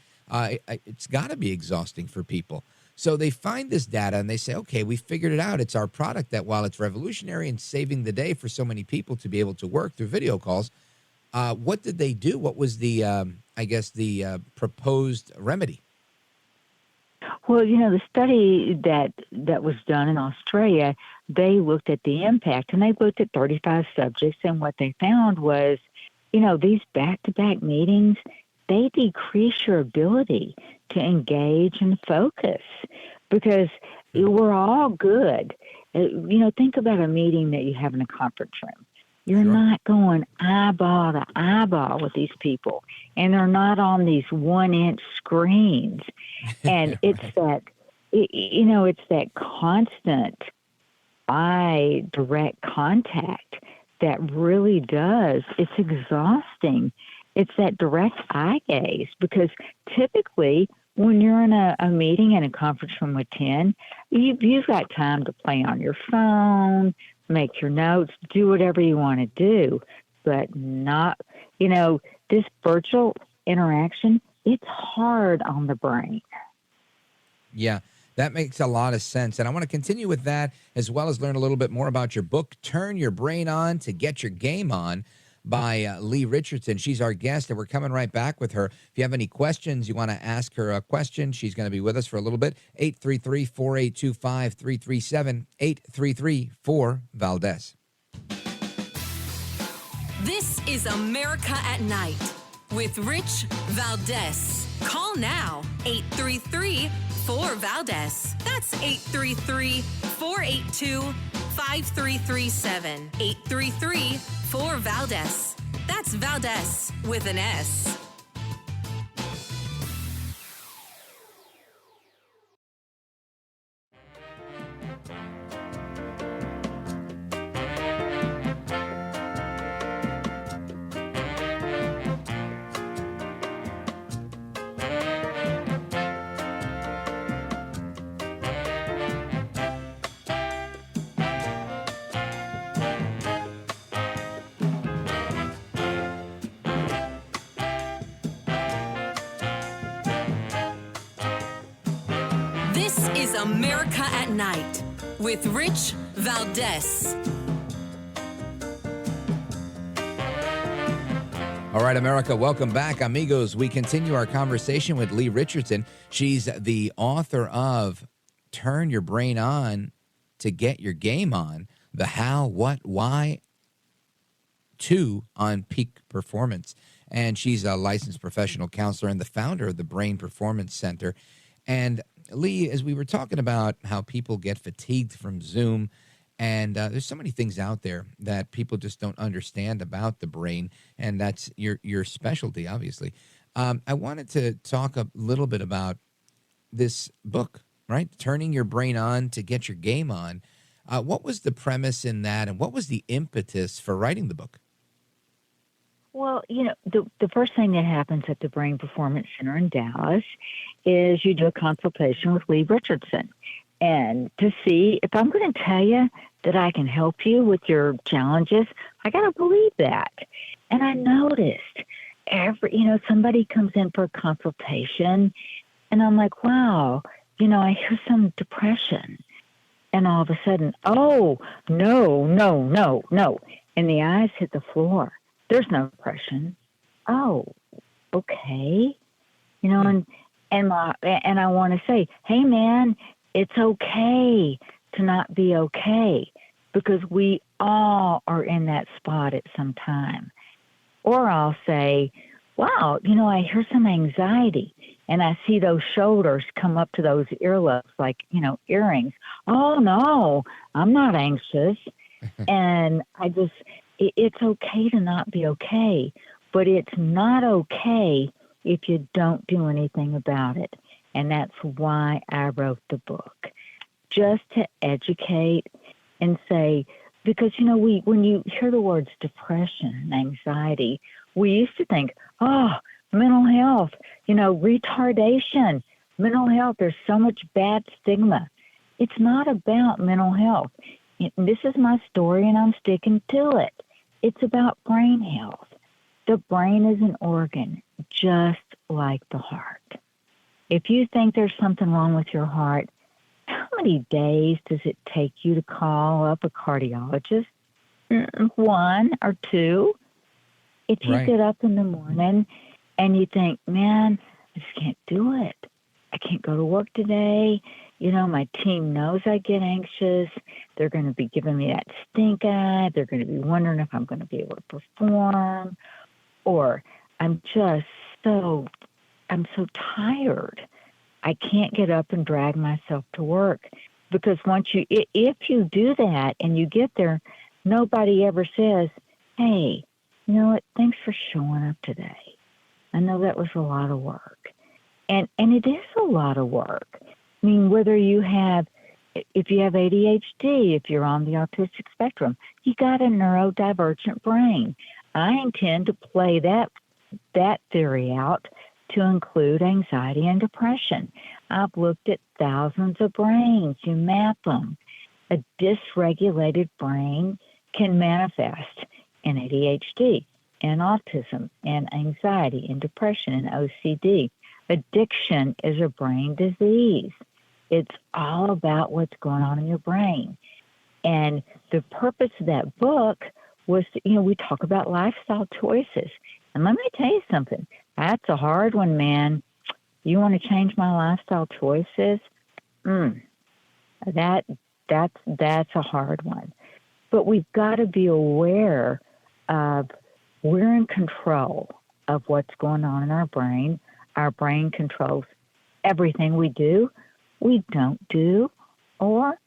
it's got to be exhausting for people. So they find this data and they say, okay, we figured it out. It's our product that, while it's revolutionary and saving the day for so many people to be able to work through video calls, what did they do? What was the proposed remedy? Well, the study that was done in Australia, they looked at the impact, and they looked at 35 subjects, and what they found was, these back-to-back meetings, they decrease your ability to engage and focus, because we're all good. Think about a meeting that you have in a conference room. You're not going eyeball to eyeball with these people, and they're not on these 1-inch screens. And it's it's that constant eye direct contact that really does. It's exhausting. It's that direct eye gaze, because typically when you're in a meeting in a conference room with 10, you've got time to play on your phone, make your notes, do whatever you want to do, but not, this virtual interaction, it's hard on the brain. Yeah, that makes a lot of sense. And I want to continue with that, as well as learn a little bit more about your book, Turn Your Brain On to Get Your Game On, by Leigh Richardson. She's our guest, and we're coming right back with her. If you have any questions, you want to ask her a question, she's going to be with us for a little bit. 833-482-5337, 833-4-VALDEZ. This is America at Night with Rich Valdez. Call now, 833-4-VALDEZ. That's 833-482-5337. 833-4-VALDEZ. That's Valdez with an S. America at Night with Rich Valdez. All right, America, welcome back. Amigos, we continue our conversation with Leigh Richardson. She's the author of Turn Your Brain On to Get Your Game On, the how, what, why, to on peak performance. And she's a licensed professional counselor and the founder of the Brain Performance Center. And Leigh, as we were talking about how people get fatigued from Zoom, and there's so many things out there that people just don't understand about the brain, and that's your specialty, obviously. I wanted to talk a little bit about this book, right? Turning Your Brain On to Get Your Game On. What was the premise in that, and what was the impetus for writing the book? Well, the first thing that happens at the Brain Performance Center in Dallas is you do a consultation with Leigh Richardson, and to see if I'm going to tell you that I can help you with your challenges, I got to believe that. And I noticed somebody comes in for a consultation, and I'm like, wow, I hear some depression. And all of a sudden, oh, no. And the eyes hit the floor. There's no depression. Oh, okay. And I want to say, hey, man, it's okay to not be okay, because we all are in that spot at some time. Or I'll say, wow, I hear some anxiety, and I see those shoulders come up to those earlobes like, earrings. Oh, no, I'm not anxious. And it's okay to not be okay, but it's not okay if you don't do anything about it. And that's why I wrote the book, just to educate and say, because, when you hear the words depression and anxiety, we used to think, oh, mental health, retardation, mental health, there's so much bad stigma. It's not about mental health. This is my story, and I'm sticking to it. It's about brain health. The brain is an organ, just like the heart. If you think there's something wrong with your heart, how many days does it take you to call up a cardiologist? 1 or 2. If you get up in the morning and you think, man, I just can't do it. I can't go to work today. My team knows I get anxious. They're going to be giving me that stink eye. They're going to be wondering if I'm going to be able to perform. Or I'm so tired. I can't get up and drag myself to work. Because if you do that and you get there, nobody ever says, hey, you know what, thanks for showing up today. I know that was a lot of work. And it is a lot of work. I mean, if you have ADHD, if you're on the autistic spectrum, you got a neurodivergent brain. I intend to play that theory out to include anxiety and depression. I've looked at thousands of brains. You map them. A dysregulated brain can manifest in ADHD and autism and anxiety and depression and OCD. Addiction is a brain disease. It's all about what's going on in your brain. And the purpose of that book was, we talk about lifestyle choices. And let me tell you something. That's a hard one, man. You want to change my lifestyle choices? That's a hard one. But we've got to be aware of we're in control of what's going on in our brain. Our brain controls everything we do, we don't do, or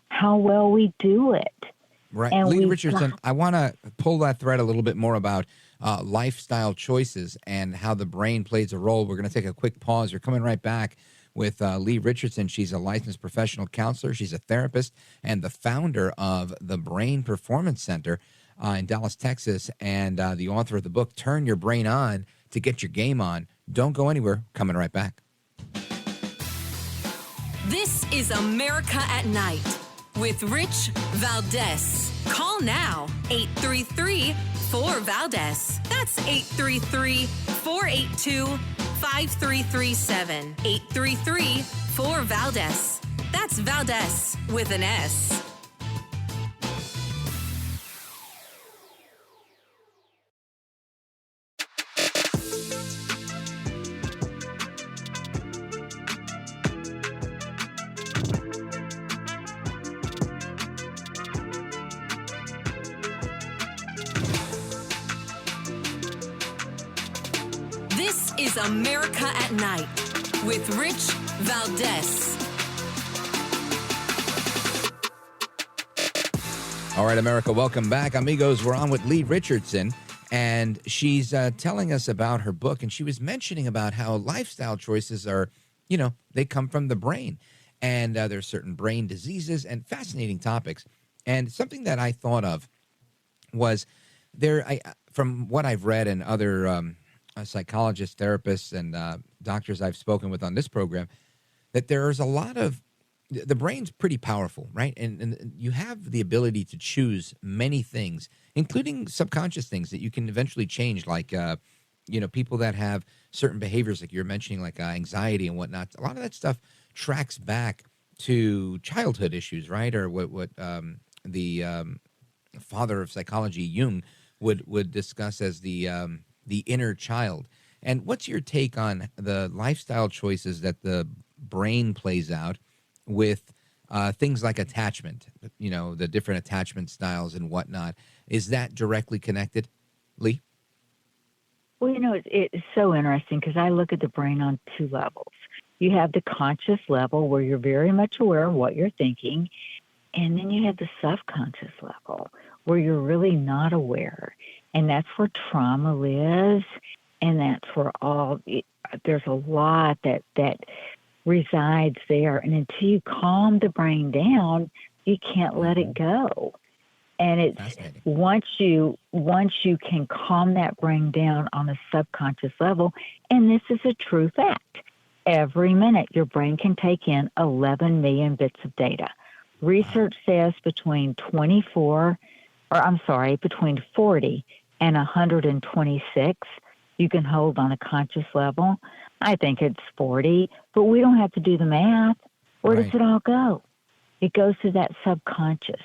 how well we do it. Right. And Leigh Richardson, I want to pull that thread a little bit more about lifestyle choices and how the brain plays a role. We're going to take a quick pause. You're coming right back with Leigh Richardson. She's a licensed professional counselor. She's a therapist and the founder of the Brain Performance Center in Dallas, Texas, and the author of the book, Turn Your Brain On to Get Your Game On. Don't go anywhere. Coming right back. This is America at Night with Rich Valdez. Call now, 833-4-VALDEZ. That's 833-482-5337. 833-4-VALDEZ. That's Valdez with an S. This is America at Night with Rich Valdez. All right, America, welcome back. Amigos, we're on with Leigh Richardson, and she's telling us about her book, and she was mentioning about how lifestyle choices are, they come from the brain, and there's certain brain diseases and fascinating topics. And something that I thought of was from what I've read and other psychologists, therapists, and doctors I've spoken with on this program, that there's a lot of the brain's pretty powerful, right? And you have the ability to choose many things, including subconscious things that you can eventually change, like, people that have certain behaviors, like you're mentioning, like anxiety and whatnot. A lot of that stuff tracks back to childhood issues, right? Or what the father of psychology, Jung, would discuss as the inner child. And what's your take on the lifestyle choices that the brain plays out with things like attachment, the different attachment styles and whatnot? Is that directly connected, Leigh? Well, it's so interesting because I look at the brain on two levels. You have the conscious level where you're very much aware of what you're thinking, and then you have the subconscious level where you're really not aware. And that's where trauma lives, and that's where there's a lot that resides there. And until you calm the brain down, you can't let it go. And it's once you can calm that brain down on a subconscious level, and this is a true fact. Every minute, your brain can take in 11 million bits of data. Research says between 40 and 126 you can hold on a conscious level. I think it's 40, but we don't have to do the math. Where does it all go? It goes to that subconscious.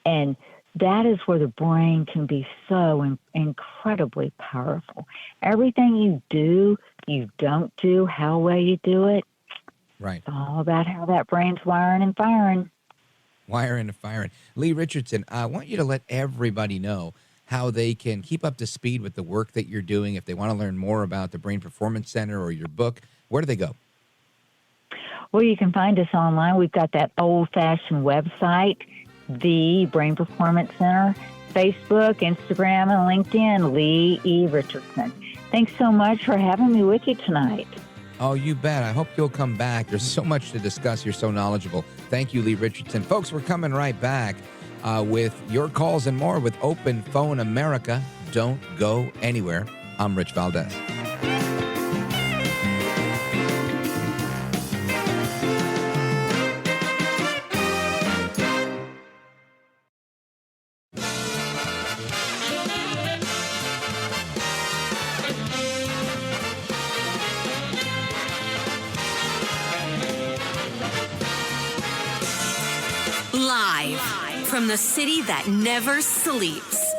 And that is where the brain can be so incredibly powerful. Everything you do, you don't do, how well you do it, right? It's all about how that brain's wiring and firing. Wiring and firing. Leigh Richardson, I want you to let everybody know how they can keep up to speed with the work that you're doing. If they want to learn more about the Brain Performance Center or your book, where do they go? Well, you can find us online. We've got that old-fashioned website, the Brain Performance Center, Facebook, Instagram, and LinkedIn, Leigh E. Richardson. Thanks so much for having me with you tonight. Oh, you bet. I hope you'll come back. There's so much to discuss. You're so knowledgeable. Thank you, Leigh Richardson. Folks, we're coming right back with your calls and more with Open Phone America. Don't go anywhere. I'm Rich Valdez. Live from the city that never sleeps.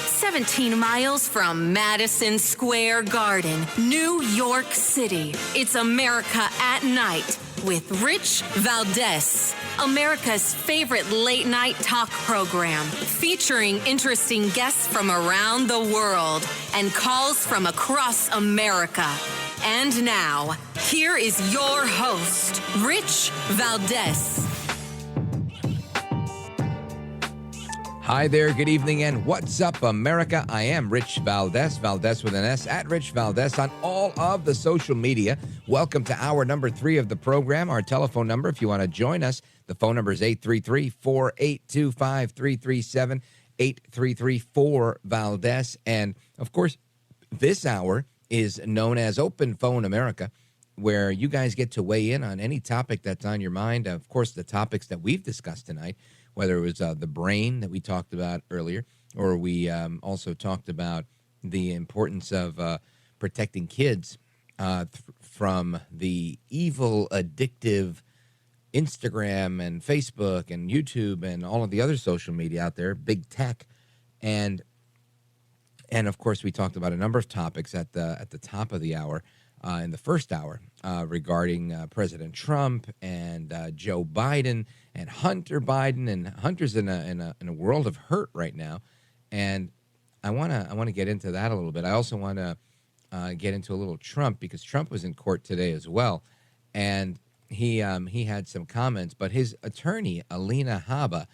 17 miles from Madison Square Garden, New York City. It's America at Night with Rich Valdez, America's favorite late night talk program, featuring interesting guests from around the world and calls from across America. And now, here is your host, Rich Valdez. Hi there, good evening, and what's up, America? I am Rich Valdez, Valdez with an S, at Rich Valdez on all of the social media. Welcome to hour number 3 of the program. Our telephone number, if you want to join us, the phone number is 833-4825-337, 833-4-VALDEZ. And, of course, this hour is known as Open Phone America, where you guys get to weigh in on any topic that's on your mind. Of course, the topics that we've discussed tonight, whether it was the brain that we talked about earlier, or we also talked about the importance of protecting kids from the evil, addictive Instagram and Facebook and YouTube and all of the other social media out there, big tech, and of course we talked about a number of topics at the top of the hour, in the first hour, regarding President Trump and Joe Biden and Hunter Biden, and Hunter's in a world of hurt right now, and I want to get into that a little bit. I also want to get into a little Trump, because Trump was in court today as well, and he had some comments, but his attorney, Alina Habba,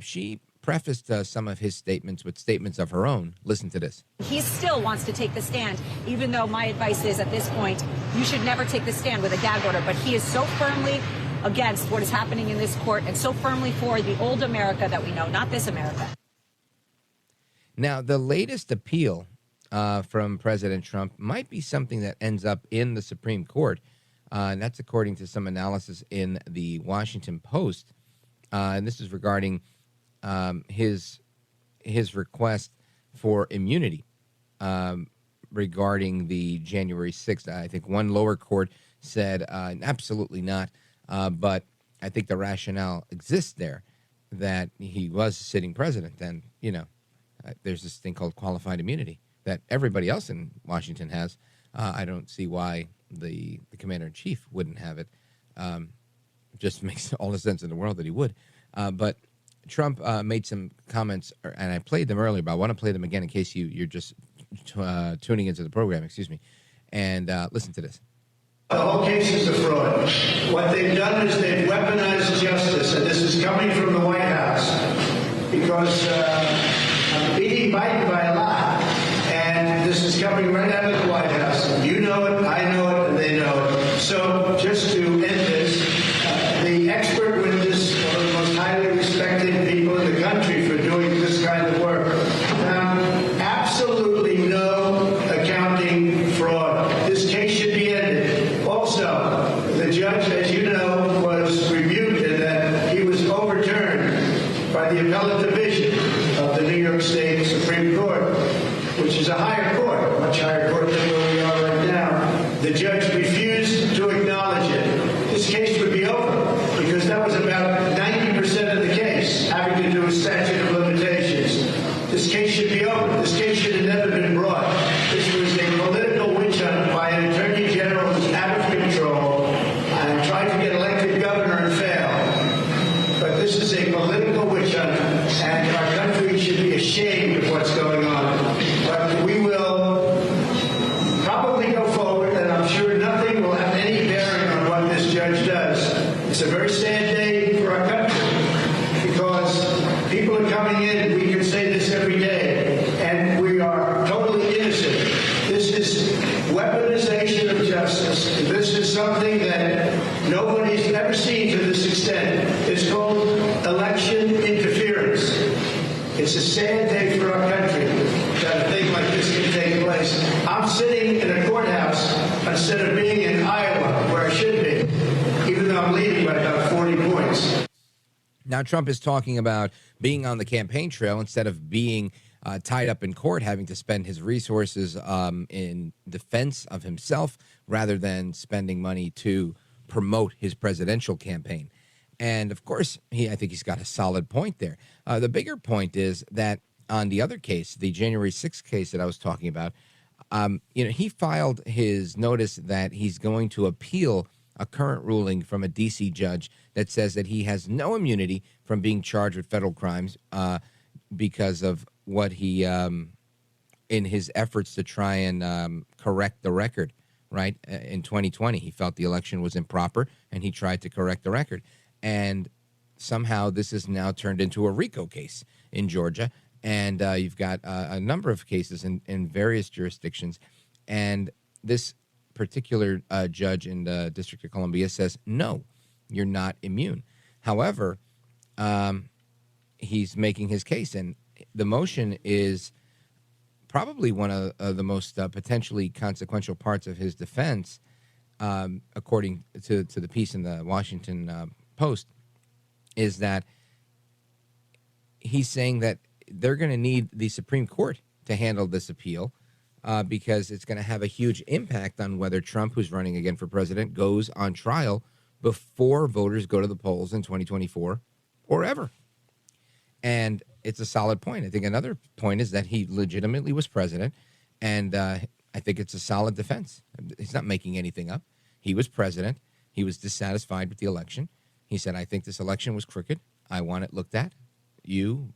she prefaced some of his statements with statements of her own. Listen to this. He still wants to take the stand, even though my advice is at this point, you should never take the stand with a gag order. But he is so firmly against what is happening in this court and so firmly for the old America that we know, not this America. Now, the latest appeal from President Trump might be something that ends up in the Supreme Court. And that's according to some analysis in the Washington Post. And this is regarding his request for immunity regarding the January 6th. I think one lower court said absolutely not. But I think the rationale exists there that he was sitting president. And, there's this thing called qualified immunity that everybody else in Washington has. I don't see why the commander-in-chief wouldn't have it. Just makes all the sense in the world that he would. But Trump made some comments, and I played them earlier, but I want to play them again in case you're just tuning into the program, excuse me. And listen to this. The whole case is a fraud. What they've done is they've weaponized justice, and this is coming from the White House, because I'm beating Biden by a lot, and this is coming right out of the White House. You know it, I know it, and they know it. So just to end this, the expert witness, one of the most highly respected people in the country for doing this kind of work, found absolutely no accounting fraud. This case should be ended. Also, the judge, as you know, was rebuked in that he was overturned by the appellate division of the New York State Supreme Court, which is a higher court, much higher court than where we are right now. The judge refused to acknowledge it. This case would be over, because that was about 90% of the case, having to do with statute of limitations. This case should be over. This case should have never been brought. This was a political witch hunt by an attorney general who's out of control and tried to get elected governor and failed. But this is a political witch hunt, and our country should be ashamed of what's going on. But we will probably go forward, and I'm sure nothing will have any bearing on what this judge does. It's a very sad day for our country, because people are coming in, we can say this every day, and we are totally innocent. This is weaponization of justice. This is something that nobody's ever seen to this extent. It's called election interference. It's a sad day for our country that a thing like this can take place. I'm sitting in a courthouse instead of being in Iowa, where I should be, even though I'm leading by about 40 points. Now, Trump is talking about being on the campaign trail instead of being tied up in court, having to spend his resources in defense of himself rather than spending money to promote his presidential campaign. And, of course, I think he's got a solid point there. The bigger point is that on the other case, the January 6th case that I was talking about, he filed his notice that he's going to appeal a current ruling from a D.C. judge that says that he has no immunity from being charged with federal crimes because of what he, in his efforts to try and correct the record, right? In 2020, he felt the election was improper, and he tried to correct the record. And somehow this is now turned into a RICO case in Georgia. And you've got a number of cases in various jurisdictions. And this particular judge in the District of Columbia says, no, you're not immune. However, he's making his case. And the motion is probably one of the most potentially consequential parts of his defense, according to the piece in the Washington Post, is that he's saying that they're going to need the Supreme Court to handle this appeal because it's going to have a huge impact on whether Trump, who's running again for president, goes on trial before voters go to the polls in 2024 or ever. And it's a solid point. I think another point is that he legitimately was president, and I think it's a solid defense. He's not making anything up. He was president. He was dissatisfied with the election. He said, I think this election was crooked. I want it looked at. You,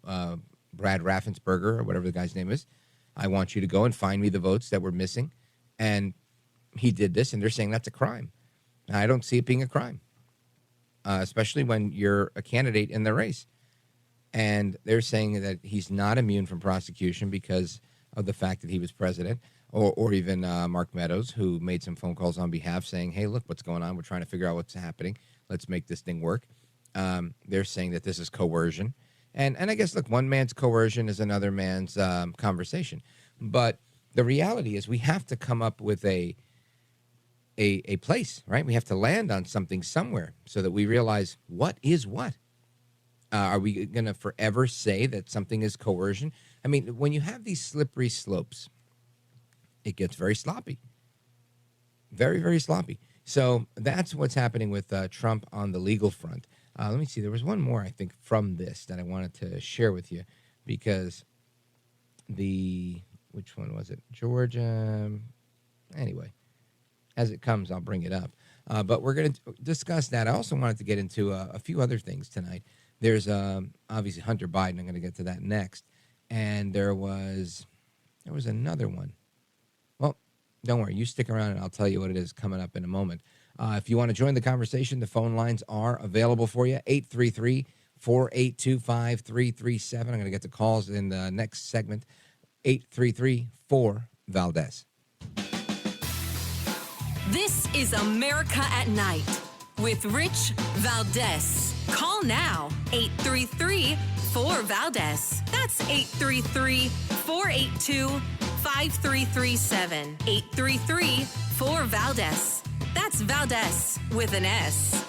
Brad Raffensperger, or whatever the guy's name is, I want you to go and find me the votes that were missing. And he did this, and they're saying that's a crime. I don't see it being a crime, especially when you're a candidate in the race. And they're saying that he's not immune from prosecution because of the fact that he was president, or even Mark Meadows, who made some phone calls on behalf saying, hey, look, what's going on? We're trying to figure out what's happening. Let's make this thing work. They're saying that this is coercion. And I guess, look, one man's coercion is another man's conversation. But the reality is we have to come up with a place, right? We have to land on something somewhere so that we realize what is what. Are we going to forever say that something is coercion? I mean, when you have these slippery slopes, it gets very sloppy. Very, very sloppy. So that's what's happening with Trump on the legal front. Let me see. There was one more, I think, from this that I wanted to share with you because which one was it? Georgia. Anyway, as it comes, I'll bring it up. But we're going to discuss that. I also wanted to get into a few other things tonight. There's obviously Hunter Biden. I'm going to get to that next. And there was another one. Well, don't worry. You stick around and I'll tell you what it is coming up in a moment. If you want to join the conversation, the phone lines are available for you. 833-482-5337. I'm going to get to calls in the next segment. 833-4-VALDEZ. This is America at Night with Rich Valdez. Call now, 833-4-VALDEZ. That's 833-482-5337. 833-4-VALDEZ. That's Valdez with an S.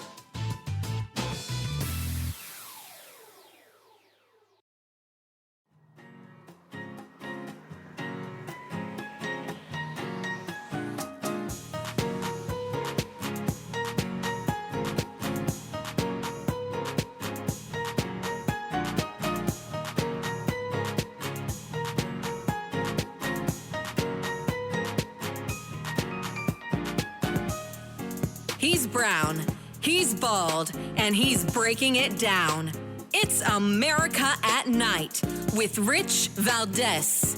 He's brown, he's bald, and he's breaking it down. It's America at Night with Rich Valdez.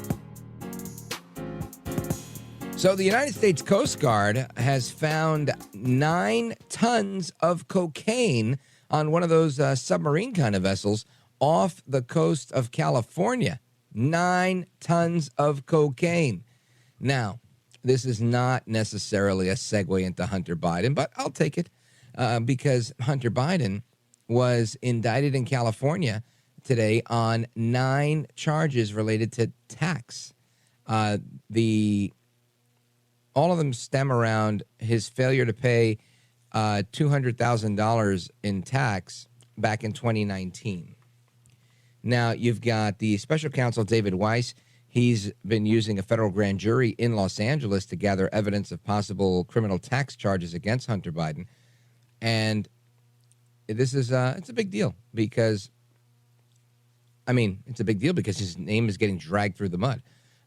So the United States Coast Guard has found 9 tons of cocaine on one of those submarine kind of vessels off the coast of California. 9 tons of cocaine. Now, this is not necessarily a segue into Hunter Biden, but I'll take it because Hunter Biden was indicted in California today on 9 charges related to tax. All of them stem around his failure to pay $200,000 in tax back in 2019. Now, you've got the special counsel, David Weiss. He's been using a federal grand jury in Los Angeles to gather evidence of possible criminal tax charges against Hunter Biden. And this is it's a big deal because, it's a big deal because his name is getting dragged through the mud.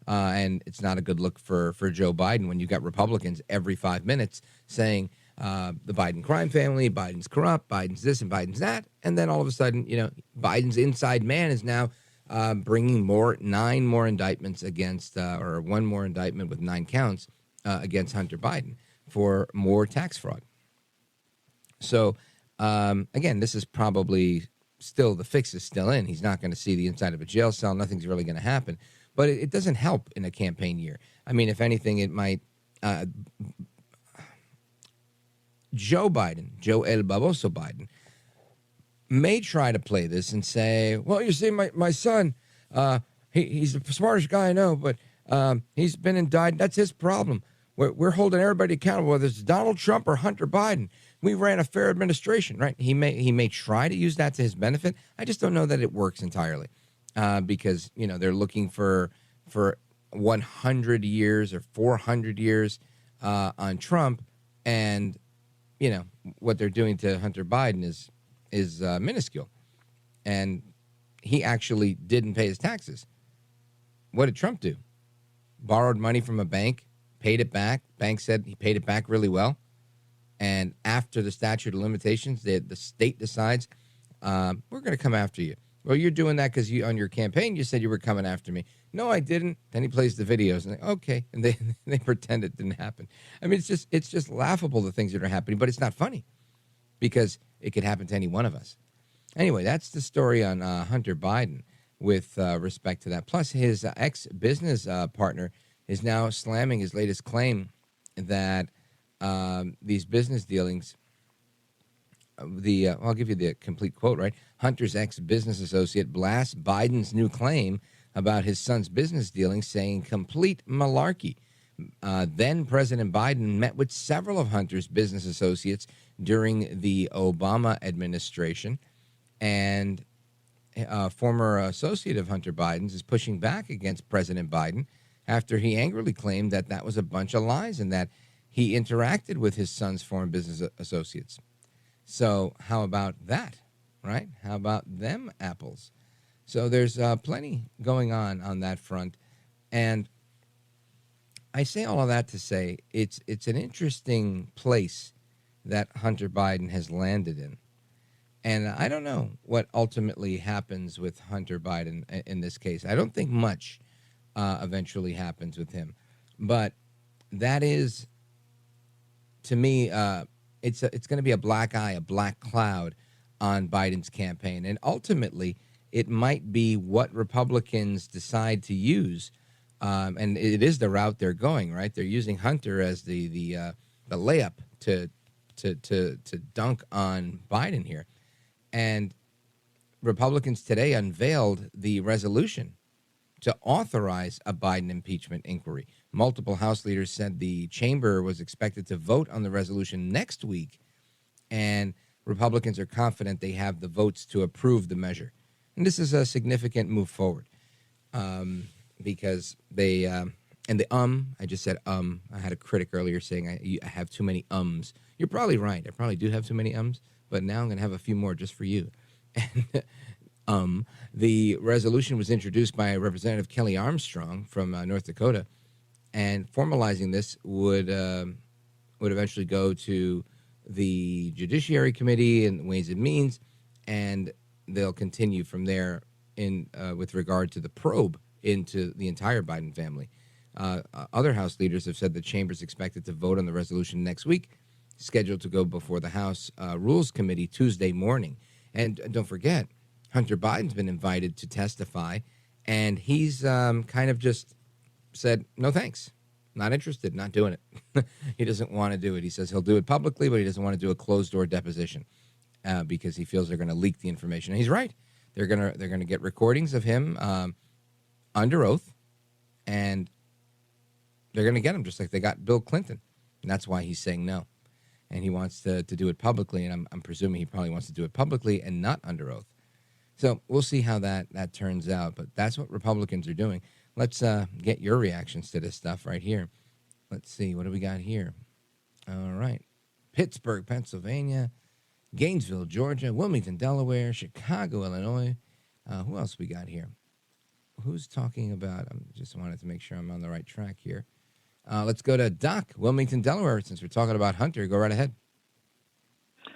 And it's not a good look for Joe Biden when you've got Republicans every 5 minutes saying the Biden crime family, Biden's corrupt, Biden's this and Biden's that. And then all of a sudden, Biden's inside man is now bringing 9 more indictments against, or 1 more indictment with 9 counts against Hunter Biden for more tax fraud. So, again, this is probably still, the fix is still in. He's not going to see the inside of a jail cell. Nothing's really going to happen. But it doesn't help in a campaign year. If anything, it might. Joe El Baboso Biden, may try to play this and say, well, you see, my son, he's the smartest guy I know, but he's been indicted. That's his problem. We're holding everybody accountable, whether it's Donald Trump or Hunter Biden. We ran a fair administration, right? He may try to use that to his benefit. I just don't know that it works entirely. Because, they're looking for 100 years or 400 years on Trump. And, what they're doing to Hunter Biden is minuscule. And he actually didn't pay his taxes. What did Trump do? Borrowed money from a bank, paid it back. Bank said he paid it back really well. And after the statute of limitations, the state decides, we're going to come after you. Well, you're doing that because on your campaign, you said you were coming after me. No, I didn't. Then he plays the videos and okay. And they pretend it didn't happen. I mean, it's just laughable, the things that are happening, but it's not funny because it could happen to any one of us. Anyway, that's the story on Hunter Biden with respect to that. Plus, his ex-business partner is now slamming his latest claim that these business dealings, I'll give you the complete quote, right? Hunter's ex-business associate blasts Biden's new claim about his son's business dealings, saying complete malarkey. Then President Biden met with several of Hunter's business associates during the Obama administration, and a former associate of Hunter Biden's is pushing back against President Biden after he angrily claimed that that was a bunch of lies and that he interacted with his son's foreign business associates. So how about that, right? How about them apples? So there's plenty going on that front. And I say all of that to say it's an interesting place that Hunter Biden has landed in. And I don't know what ultimately happens with Hunter Biden in this case. I don't think much eventually happens with him. But that is, to me, it's going to be a black eye, a black cloud on Biden's campaign. And ultimately, it might be what Republicans decide to use. And it is the route they're going, right? They're using Hunter as the layup to dunk on Biden here. And Republicans today unveiled the resolution to authorize a Biden impeachment inquiry. Multiple House leaders said the chamber was expected to vote on the resolution next week, and Republicans are confident they have the votes to approve the measure. And this is a significant move forward because they and the I just said I had a critic earlier saying I have too many ums. You're probably right. I probably do have too many ums, but now I'm going to have a few more just for you. And the resolution was introduced by Representative Kelly Armstrong from North Dakota, and formalizing this would eventually go to the Judiciary Committee and Ways and Means, and they'll continue from there in with regard to the probe into the entire Biden family. Other House leaders have said the chamber is expected to vote on the resolution next week, scheduled to go before the House Rules Committee Tuesday morning. And don't forget, Hunter Biden's been invited to testify, and he's kind of just said, no thanks, not interested, not doing it. He doesn't want to do it. He says he'll do it publicly, but he doesn't want to do a closed-door deposition because he feels they're going to leak the information. And he's right. They're gonna get recordings of him under oath, and they're going to get him just like they got Bill Clinton. And that's why he's saying no. And he wants to do it publicly, and I'm presuming he probably wants to do it publicly and not under oath. So we'll see how that turns out. But that's what Republicans are doing. Let's get your reactions to this stuff right here. Let's see. What do we got here? All right. Pittsburgh, Pennsylvania, Gainesville, Georgia, Wilmington, Delaware, Chicago, Illinois. Who else we got here? Who's talking about? I just wanted to make sure I'm on the right track here. Let's go to Doc, Wilmington, Delaware, since we're talking about Hunter. Go right ahead.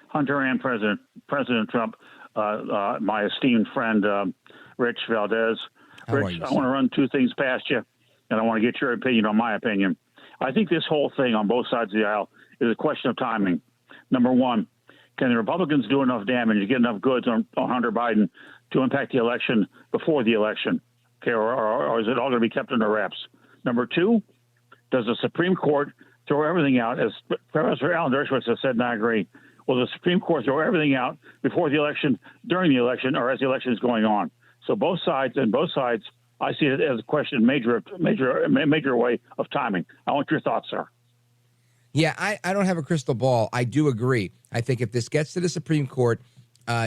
Hunter and President Trump, my esteemed friend, Rich Valdez. Rich, I want to run two things past you, and I want to get your opinion on my opinion. I think this whole thing on both sides of the aisle is a question of timing. Number one, can the Republicans do enough damage to get enough goods on Hunter Biden to impact the election before the election? Okay, or is it all going to be kept under wraps? Number two, does the Supreme Court throw everything out, as Professor Alan Dershowitz has said, and I agree? Will the Supreme Court throw everything out before the election, during the election, or as the election is going on? So both sides, I see it as a question, major way of timing. I want your thoughts, sir. Yeah, I don't have a crystal ball. I do agree. I think if this gets to the Supreme Court,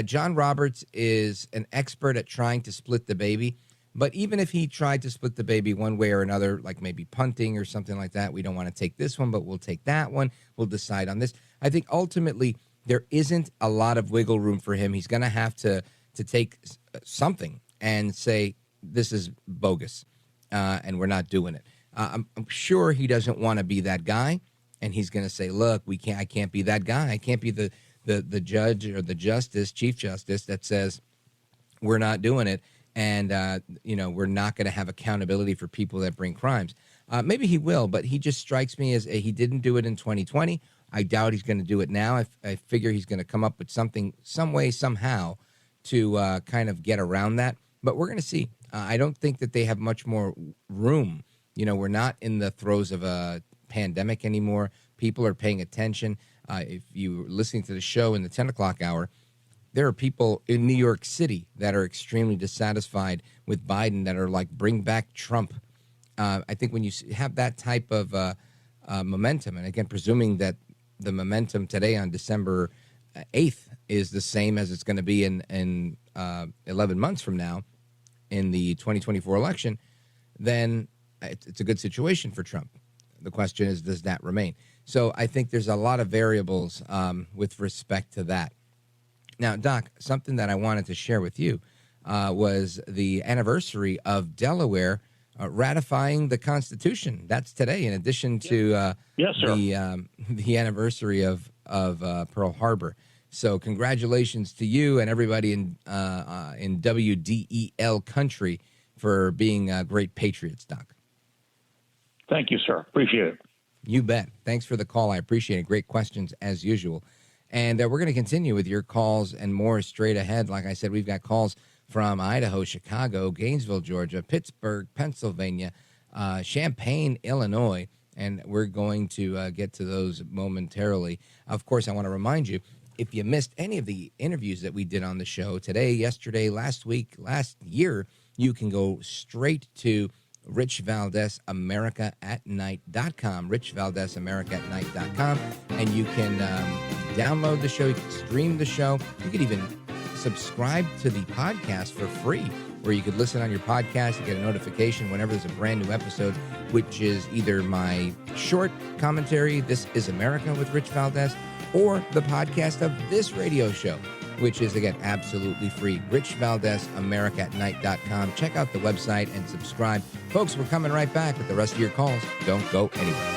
John Roberts is an expert at trying to split the baby. But even if he tried to split the baby one way or another, like maybe punting or something like that, we don't want to take this one, but we'll take that one. We'll decide on this. I think ultimately there isn't a lot of wiggle room for him. He's going to have to take something and say, this is bogus, and we're not doing it. I'm sure he doesn't want to be that guy, and he's going to say, look, I can't be that guy. I can't be the judge or the chief justice that says we're not doing it, and we're not going to have accountability for people that bring crimes. Maybe he will, but he just strikes me as he didn't do it in 2020. I doubt he's going to do it now. I figure he's going to come up with something, some way, somehow to kind of get around that. But we're going to see. I don't think that they have much more room. We're not in the throes of a pandemic anymore. People are paying attention. If you're listening to the show in the 10 o'clock hour, there are people in New York City that are extremely dissatisfied with Biden that are like, bring back Trump. I think when you have that type of momentum, and again, presuming that the momentum today on December 8th is the same as it's going to be in 11 months from now in the 2024 election, then it's a good situation for Trump. The question is, does that remain? So I think there's a lot of variables with respect to that. Now, Doc, something that I wanted to share with you was the anniversary of Delaware ratifying the Constitution. That's today, in addition to yes, sir. The anniversary of Pearl Harbor. So congratulations to you and everybody in WDEL country for being great patriots, Doc. Thank you, sir. Appreciate it. You bet. Thanks for the call. I appreciate it. Great questions as usual. And we're going to continue with your calls and more straight ahead. Like I said, we've got calls from Idaho, Chicago, Gainesville, Georgia, Pittsburgh, Pennsylvania, Champaign, Illinois, and we're going to get to those momentarily. Of course, I want to remind you, if you missed any of the interviews that we did on the show today, yesterday, last week, last year, you can go straight to Rich Valdez, AmericaAtNight.com, Rich Valdez, AmericaAtNight.com, and you can download the show, you can stream the show, you can even subscribe to the podcast for free, where you could listen on your podcast and get a notification whenever there's a brand new episode, which is either my short commentary, This is America with Rich Valdez, or the podcast of this radio show, which is, again, absolutely free. Rich Valdez, AmericaAtNight.com. Check out the website and subscribe. Folks, we're coming right back with the rest of your calls. Don't go anywhere.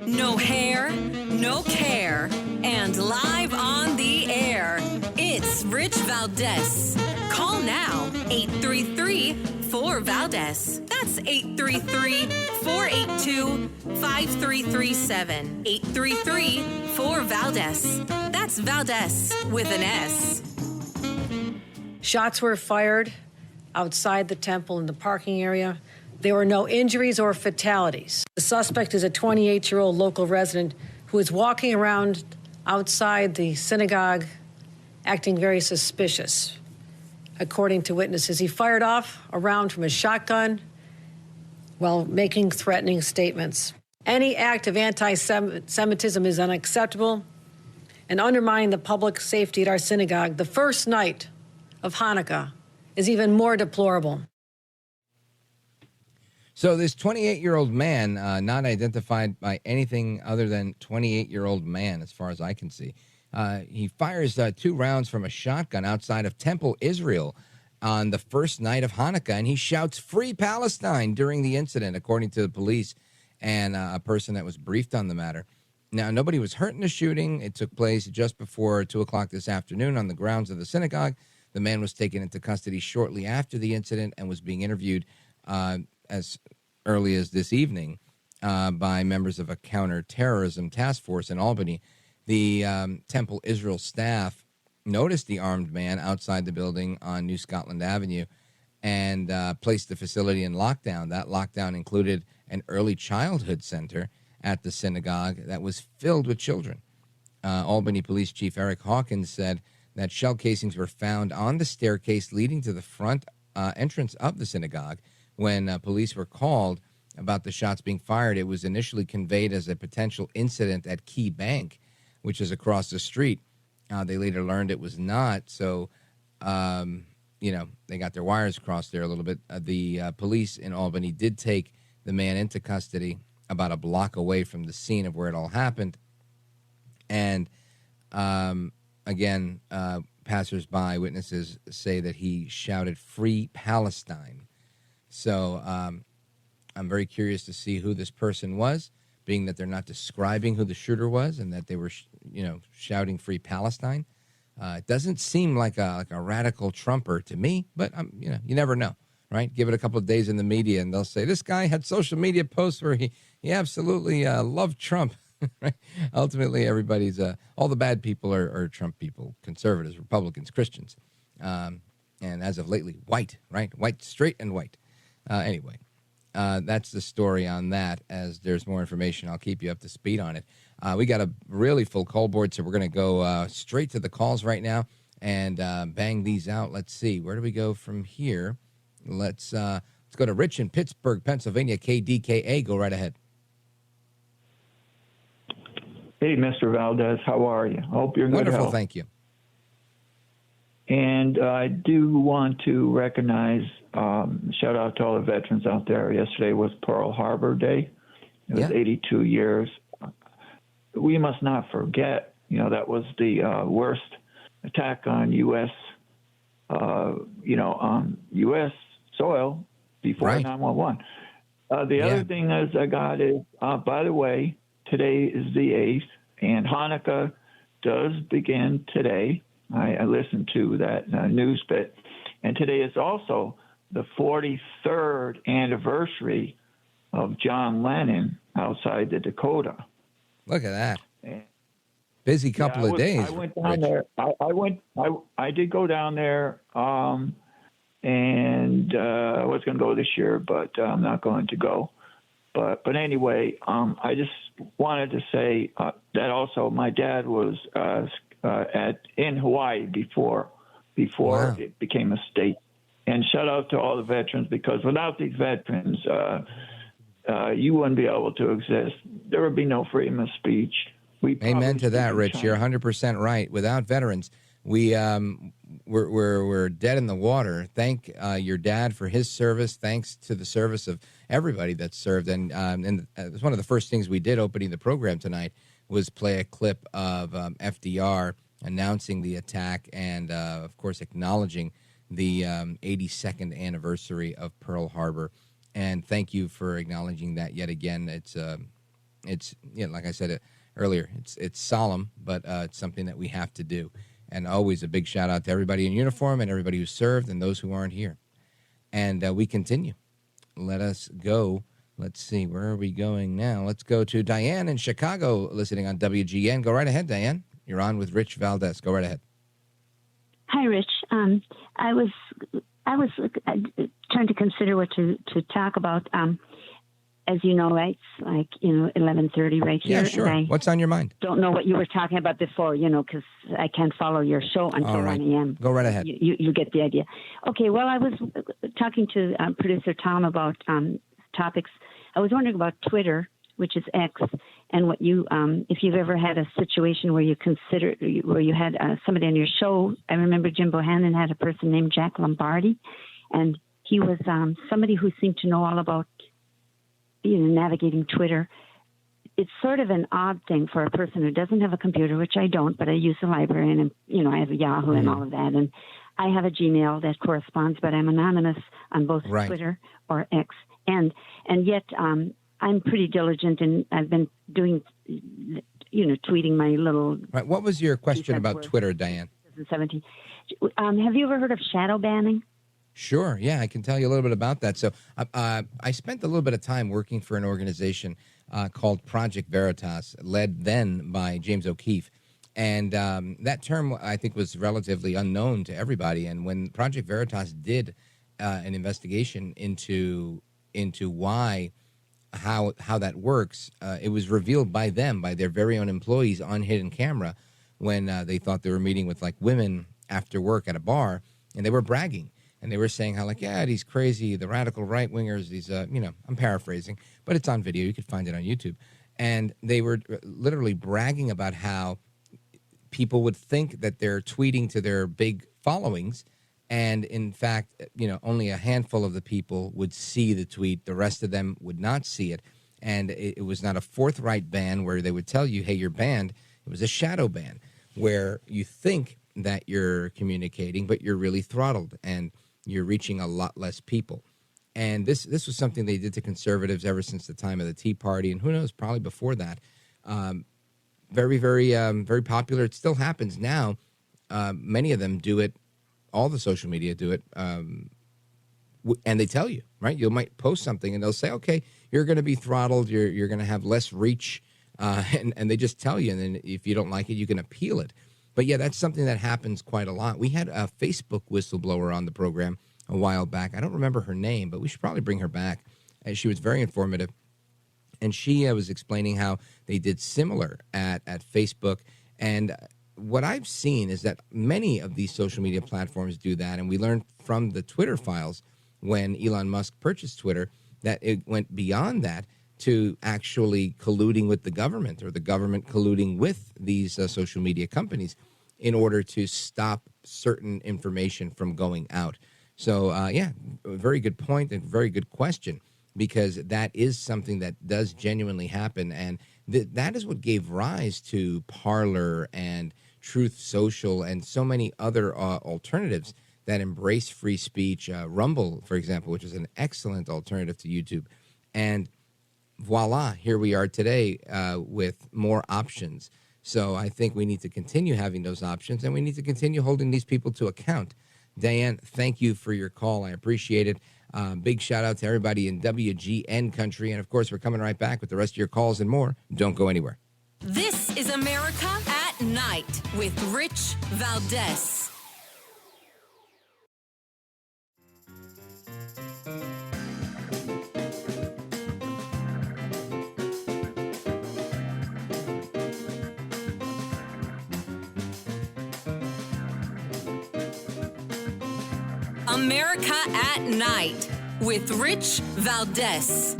No hair, no care, and live on the air. It's Rich Valdez. Call now, 833-4VALDEZ. That's 833-482-5337. 833-4VALDEZ. That's Valdez with an S. Shots were fired outside the temple in the parking area. There were no injuries or fatalities. The suspect is a 28-year-old local resident who is walking around outside the synagogue acting very suspicious. According to witnesses, he fired off a round from a shotgun while making threatening statements. Any act of anti-Semitism is unacceptable, and undermining the public safety at our synagogue, the first night of Hanukkah, is even more deplorable. So this 28-year-old man, not identified by anything other than 28-year-old man, as far as I can see, he fires 2 rounds from a shotgun outside of Temple, Israel, on the first night of Hanukkah, and he shouts, "Free Palestine," during the incident, according to the police and a person that was briefed on the matter. Now, nobody was hurt in the shooting. It took place just before 2 o'clock this afternoon on the grounds of the synagogue. The man was taken into custody shortly after the incident and was being interviewed as early as this evening by members of a counterterrorism task force in Albany. The Temple Israel staff noticed the armed man outside the building on New Scotland Avenue and placed the facility in lockdown. That lockdown included an early childhood center at the synagogue that was filled with children. Albany Police Chief Eric Hawkins said that shell casings were found on the staircase leading to the front entrance of the synagogue when police were called about the shots being fired. It was initially conveyed as a potential incident at Key Bank, which is across the street. They later learned it was not. So, they got their wires crossed there a little bit. The police in Albany did take the man into custody about a block away from the scene of where it all happened. And again, passersby, witnesses say that he shouted "Free Palestine." So I'm very curious to see who this person was, being that they're not describing who the shooter was and that they were, shouting "Free Palestine." It doesn't seem like a radical Trumper to me, but you never know, right? Give it a couple of days in the media, and they'll say this guy had social media posts where he absolutely loved Trump. Right? Ultimately, everybody's all the bad people are Trump people, conservatives, Republicans, Christians, and as of lately, white, right? White, straight, and white. Anyway, that's the story on that. As there's more information, I'll keep you up to speed on it. We got a really full call board, so we're going to go straight to the calls right now and bang these out. Let's see, where do we go from here? Let's go to Rich in Pittsburgh, Pennsylvania, KDKA. Go right ahead. Hey, Mr. Valdez, how are you? I hope you're in good Wonderful, health. thank you. And I do want to recognize, shout out to all the veterans out there. Yesterday was Pearl Harbor Day. It was 82 years. We must not forget, that was the worst attack on U.S., on U.S. soil before 9/11. The other thing is I got is, by the way, today is the 8th, and Hanukkah does begin today. I listened to that news bit. And today is also the 43rd anniversary of John Lennon outside the Dakota. Look at that. Busy couple of days. I went down there. I did go down there, and I was going to go this year, but I'm not going to go. But anyway, I just wanted to say that also my dad was in Hawaii before it became a state. And shout out to all the veterans, because without these veterans, you wouldn't be able to exist. There would be no freedom of speech. Amen to that, Rich. You're 100% right. Without veterans, we're dead in the water. Thank your dad for his service. Thanks to the service of everybody that served. And it was one of the first things we did opening the program tonight was play a clip of FDR announcing the attack and, of course, acknowledging the 82nd anniversary of Pearl Harbor. And thank you for acknowledging that yet again. It's like I said earlier, it's solemn, but it's something that we have to do. And always a big shout out to everybody in uniform and everybody who served and those who aren't here. And we continue. Let us go. Let's see, where are we going now? Let's go to Diane in Chicago, listening on WGN. Go right ahead, Diane. You're on with Rich Valdez. Go right ahead. Hi, Rich. I was trying to consider what to talk about. As you know, right, it's like 11:30 right here. Yeah, sure. And What's on your mind? Don't know what you were talking about before, because I can't follow your show until 1 a.m. Go right ahead. You get the idea. Okay. Well, I was talking to producer Tom about topics. I was wondering about Twitter, which is X, and what you, if you've ever had a situation where you had somebody on your show. I remember Jim Bohannon had a person named Jack Lombardi, and he was somebody who seemed to know all about navigating Twitter. It's sort of an odd thing for a person who doesn't have a computer, which I don't, but I use the library, and I have a Yahoo and all of that, and I have a Gmail that corresponds, but I'm anonymous on both Twitter or X, and yet I'm pretty diligent, and I've been doing, tweeting my little. Right. What was your question about Twitter, Diane? 2017. Have you ever heard of shadow banning? Sure. Yeah, I can tell you a little bit about that. So I spent a little bit of time working for an organization called Project Veritas, led then by James O'Keefe. And that term, I think, was relatively unknown to everybody. And when Project Veritas did an investigation into how that works, it was revealed by them, by their very own employees on hidden camera, when they thought they were meeting with like women after work at a bar, and they were bragging. and they were saying how like, yeah, he's crazy, the radical right wingers, these, I'm paraphrasing, but it's on video. You could find it on YouTube. And they were literally bragging about how people would think that they're tweeting to their big followings. And in fact, only a handful of the people would see the tweet. The rest of them would not see it. And it was not a forthright ban where they would tell you, hey, you're banned. It was a shadow ban where you think that you're communicating, but you're really throttled and you're reaching a lot less people. And this was something they did to conservatives ever since the time of the Tea Party. And who knows, probably before that. Very, very, very popular. It still happens now. Many of them do it. All the social media do it. And they tell you, right? You might post something and they'll say, okay, you're going to be throttled. You're going to have less reach. And they just tell you. And then if you don't like it, you can appeal it. But yeah, that's something that happens quite a lot. We had a Facebook whistleblower on the program a while back. I don't remember her name, but we should probably bring her back. And she was very informative. And she was explaining how they did similar at Facebook. And what I've seen is that many of these social media platforms do that. And we learned from the Twitter files when Elon Musk purchased Twitter that it went beyond that to actually colluding with the government or the government colluding with these social media companies in order to stop certain information from going out. So, a very good point and very good question, because that is something that does genuinely happen. And that is what gave rise to Parler and Truth Social and so many other alternatives that embrace free speech. Rumble, for example, which is an excellent alternative to YouTube. And voila, here we are today with more options. So I think we need to continue having those options, and we need to continue holding these people to account. Diane, thank you for your call. I appreciate it. Big shout out to everybody in WGN country. And of course, we're coming right back with the rest of your calls and more. Don't go anywhere. This is America at Night with Rich Valdez. America at Night with Rich Valdez.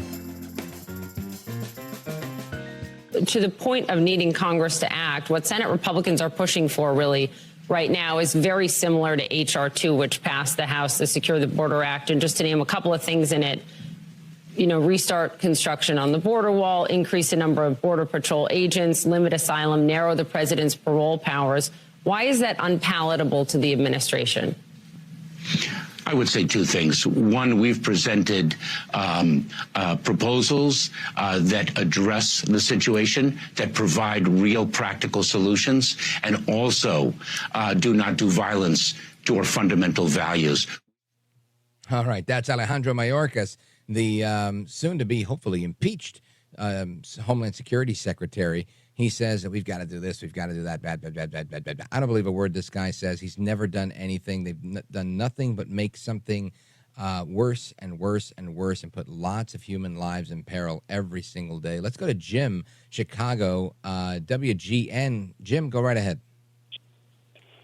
To the point of needing Congress to act, what Senate Republicans are pushing for really right now is very similar to H.R. 2, which passed the House, the Secure the Border Act. And just to name a couple of things in it, restart construction on the border wall, increase the number of Border Patrol agents, limit asylum, narrow the president's parole powers. Why is that unpalatable to the administration? I would say two things. One, we've presented proposals that address the situation, that provide real practical solutions, and also do not do violence to our fundamental values. All right. That's Alejandro Mayorkas, the soon-to-be, hopefully, impeached Homeland Security Secretary. He says that we've got to do this, we've got to do that, bad. I don't believe a word this guy says. He's never done anything. They've done nothing but make something worse and worse and worse and put lots of human lives in peril every single day. Let's go to Jim, Chicago, WGN. Jim, go right ahead.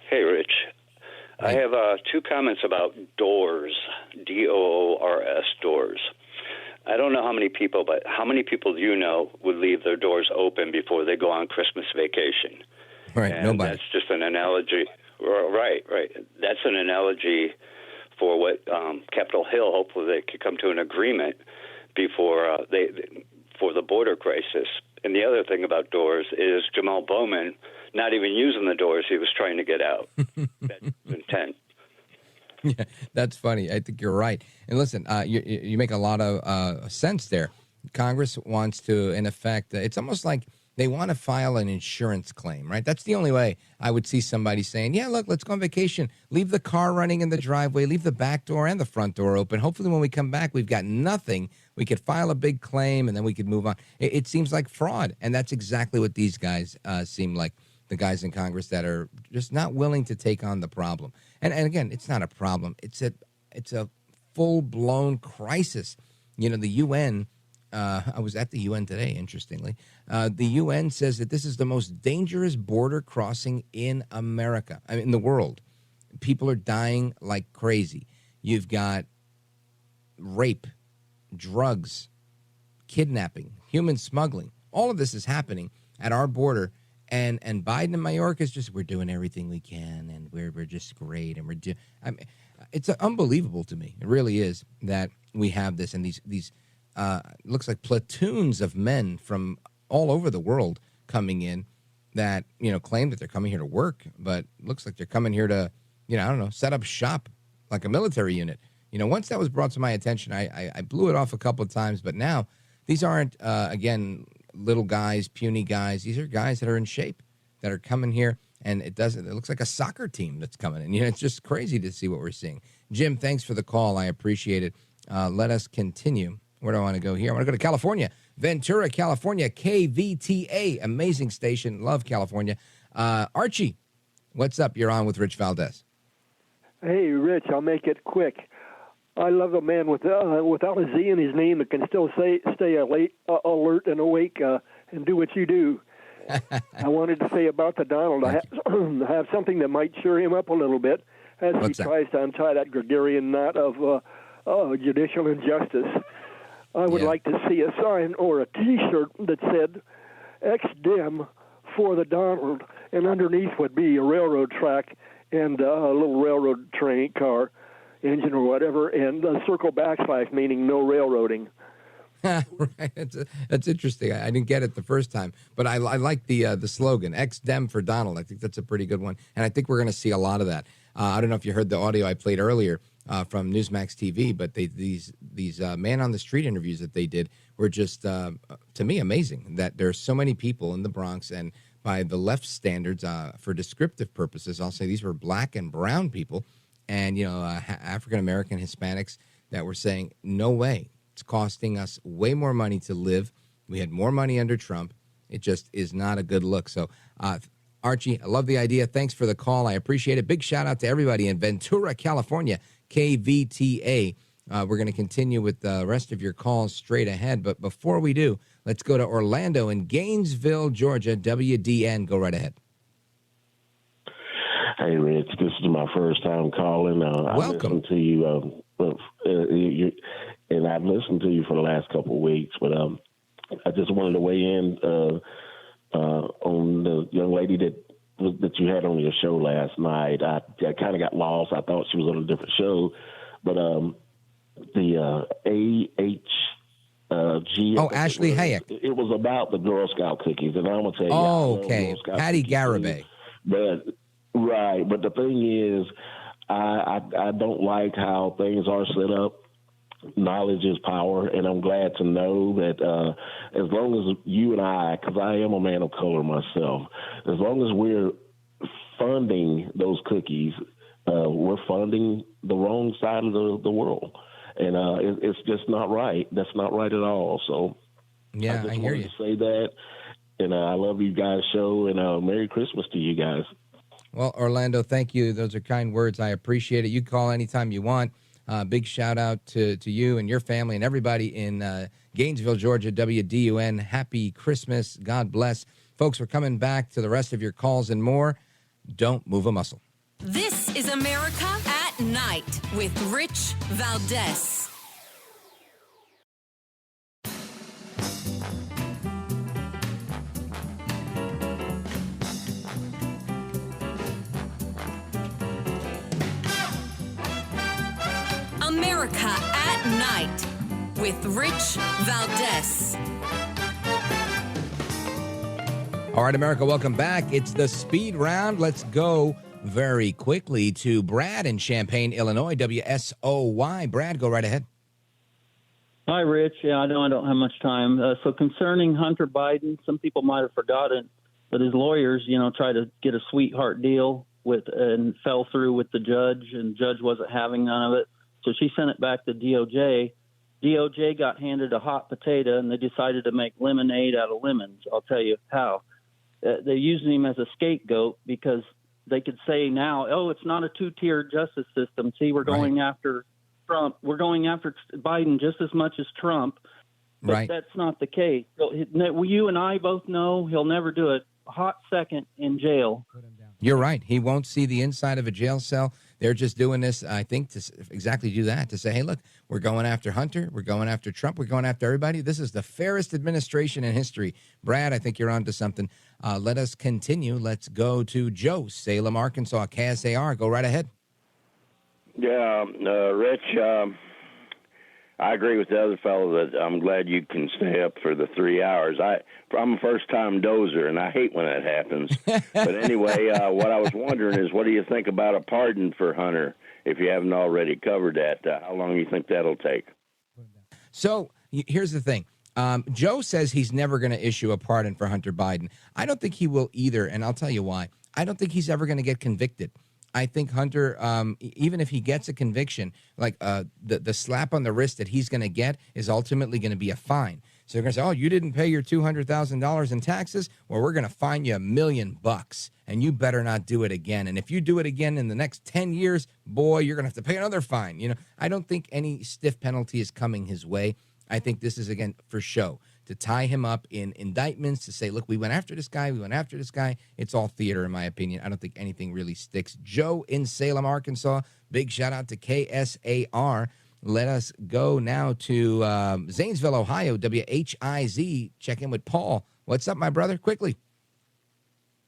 Hey, Rich. I have two comments about doors, DOORS, doors. I don't know how many people, but how many people do you know would leave their doors open before they go on Christmas vacation? Right, and nobody. That's just an analogy. Right. That's an analogy for what Capitol Hill, hopefully they could come to an agreement before for the border crisis. And the other thing about doors is Jamal Bowman not even using the doors, he was trying to get out. That's intent. Yeah, that's funny. I think you're right. And listen, you make a lot of sense there. Congress wants to, in effect, it's almost like they want to file an insurance claim, right? That's the only way I would see somebody saying, yeah, look, let's go on vacation. Leave the car running in the driveway. Leave the back door and the front door open. Hopefully when we come back, we've got nothing. We could file a big claim and then we could move on. It seems like fraud. And that's exactly what these guys seem like. The guys in Congress that are just not willing to take on the problem. And again, it's not a problem. It's a full-blown crisis. You know, the UN, I was at the UN today, interestingly. The UN says that this is the most dangerous border crossing in America, in the world. People are dying like crazy. You've got rape, drugs, kidnapping, human smuggling. All of this is happening at our border. And Biden and Mayorkas is just, we're doing everything we can, and we're just great, and it's unbelievable to me. It really is that we have this, and these looks like platoons of men from all over the world coming in that claim that they're coming here to work, but looks like they're coming here to set up shop like a military unit. Once that was brought to my attention, I blew it off a couple of times, but now these aren't again little guys, puny guys. These are guys that are in shape, that are coming here, and it looks like a soccer team that's coming in. It's just crazy to see what we're seeing. Jim, thanks for the call. I appreciate it. Let us continue. Where do I want to go here? I want to go to California, Ventura, California, KVTA, amazing station. Love California. Archie, what's up? You're on with Rich Valdez. Hey, Rich, I'll make it quick. I love a man without a Z in his name that can still stay alert and awake and do what you do. I wanted to say about the Donald, I have something that might cheer him up a little bit as he tries to untie that Gregorian knot of judicial injustice. I would like to see a sign or a T-shirt that said "Ex-Dem for the Donald," and underneath would be a railroad track and a little railroad train car engine or whatever, and a circle backslash, meaning no railroading. Right, that's interesting. I didn't get it the first time, but I like the slogan "Ex-Dem for Donald." I think that's a pretty good one, and I think we're going to see a lot of that. I don't know if you heard the audio I played earlier from Newsmax TV, but these man on the street interviews that they did were just to me amazing. That there are so many people in the Bronx, and by the left standards, for descriptive purposes, I'll say these were black and brown people. And, African-American, Hispanics that were saying, no way. It's costing us way more money to live. We had more money under Trump. It just is not a good look. So, Archie, I love the idea. Thanks for the call. I appreciate it. Big shout out to everybody in Ventura, California, KVTA. We're going to continue with the rest of your calls straight ahead. But before we do, let's go to Orlando in Gainesville, Georgia, WDN. Go right ahead. Hey, Rich, this is my first time calling. Welcome. I listened to you, and I've listened to you for the last couple of weeks, but I just wanted to weigh in on the young lady that you had on your show last night. I kind of got lost. I thought she was on a different show, but the AHG. Ashley Hayek. It was about the Girl Scout cookies, and I'm gonna tell you. Okay, Patty Garibay. But the thing is, I don't like how things are set up. Knowledge is power, and I'm glad to know that as long as you and I, because I am a man of color myself, as long as we're funding those cookies, we're funding the wrong side of the world. And it's just not right. That's not right at all. So yeah, I hear wanted you. to say that, and I love you guys' show, and Merry Christmas to you guys. Well, Orlando, thank you. Those are kind words. I appreciate it. You call anytime you want. Big shout out to you and your family and everybody in Gainesville, Georgia, WDUN. Happy Christmas. God bless. Folks, we're coming back to the rest of your calls and more. Don't move a muscle. This is America at Night with Rich Valdez. America at Night with Rich Valdez. All right, America, welcome back. It's the speed round. Let's go very quickly to Brad in Champaign, Illinois, WSOY. Brad, go right ahead. Hi, Rich. Yeah, I know I don't have much time. So concerning Hunter Biden, some people might have forgotten that his lawyers, tried to get a sweetheart deal and fell through with the judge, and the judge wasn't having none of it. So she sent it back to DOJ. DOJ got handed a hot potato, and they decided to make lemonade out of lemons. I'll tell you how. They're using him as a scapegoat because they could say now, it's not a two-tiered justice system. See, we're going after Trump. We're going after Biden just as much as Trump. But that's not the case. You and I both know he'll never do it. Hot second in jail. You're right. He won't see the inside of a jail cell. They're just doing this, I think, to exactly do that, to say, hey, look, we're going after Hunter. We're going after Trump. We're going after everybody. This is the fairest administration in history. Brad, I think you're onto something. Let us continue. Let's go to Joe, Salem, Arkansas, KSAR. Go right ahead. Yeah, Rich, I agree with the other fellow that I'm glad you can stay up for the 3 hours. I'm a first-time dozer, and I hate when that happens. But anyway, what I was wondering is, what do you think about a pardon for Hunter, if you haven't already covered that? How long do you think that'll take? So here's the thing. Joe says he's never going to issue a pardon for Hunter Biden. I don't think he will either, and I'll tell you why. I don't think he's ever going to get convicted. I think Hunter, even if he gets a conviction, like the slap on the wrist that he's going to get is ultimately going to be a fine. So they're going to say, oh, you didn't pay your $200,000 in taxes? Well, we're going to fine you $1 million, and you better not do it again. And if you do it again in the next 10 years, boy, you're going to have to pay another fine. You know, I don't think any stiff penalty is coming his way. I think this is, again, for show, to tie him up in indictments, to say, look, we went after this guy. It's all theater, in my opinion. I don't think anything really sticks. Joe in Salem, Arkansas, big shout out to KSAR. Let us go now to Zanesville, Ohio, WHIZ. Check in with Paul. What's up, my brother? Quickly.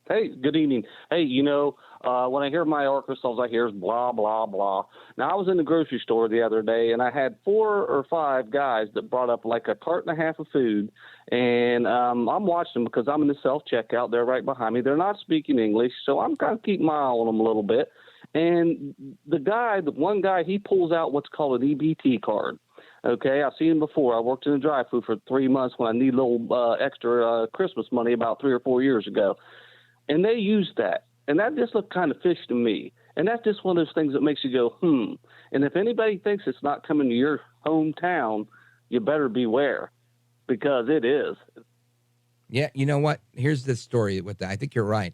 Hey, good evening. Hey, when I hear my Arkansas, I hear blah, blah, blah. Now, I was in the grocery store the other day, and I had 4 or 5 guys that brought up like a carton and a half of food, and I'm watching them because I'm in the self-checkout. They're right behind me. They're not speaking English, so I'm kind of keeping my eye on them a little bit. And the one guy, he pulls out what's called an EBT card. Okay, I've seen him before. I worked in the drive-thru for 3 months when I need a little extra Christmas money about 3 or 4 years ago. And they used that. And that just looked kind of fishy to me. And that's just one of those things that makes you go, And if anybody thinks it's not coming to your hometown, you better beware, because it is. Yeah, you know what? Here's the story with that. I think you're right.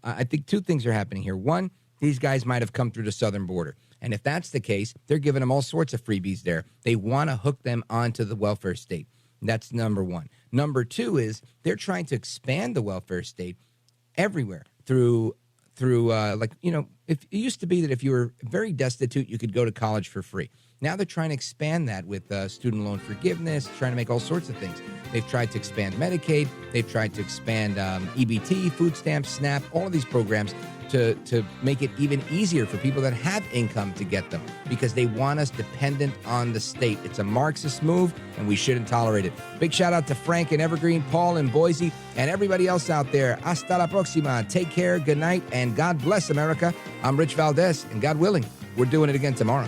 I think 2 things are happening here. One, these guys might have come through the southern border. And if that's the case, they're giving them all sorts of freebies there. They want to hook them onto the welfare state. That's number one. Number 2 is they're trying to expand the welfare state everywhere through if it used to be that if you were very destitute, you could go to college for free. Now they're trying to expand that with student loan forgiveness, trying to make all sorts of things. They've tried to expand Medicaid. They've tried to expand EBT, food stamps, SNAP, all of these programs to make it even easier for people that have income to get them, because they want us dependent on the state. It's a Marxist move, and we shouldn't tolerate it. Big shout out to Frank in Evergreen, Paul in Boise, and everybody else out there. Hasta la próxima. Take care, good night, and God bless America. I'm Rich Valdez, and God willing, we're doing it again tomorrow.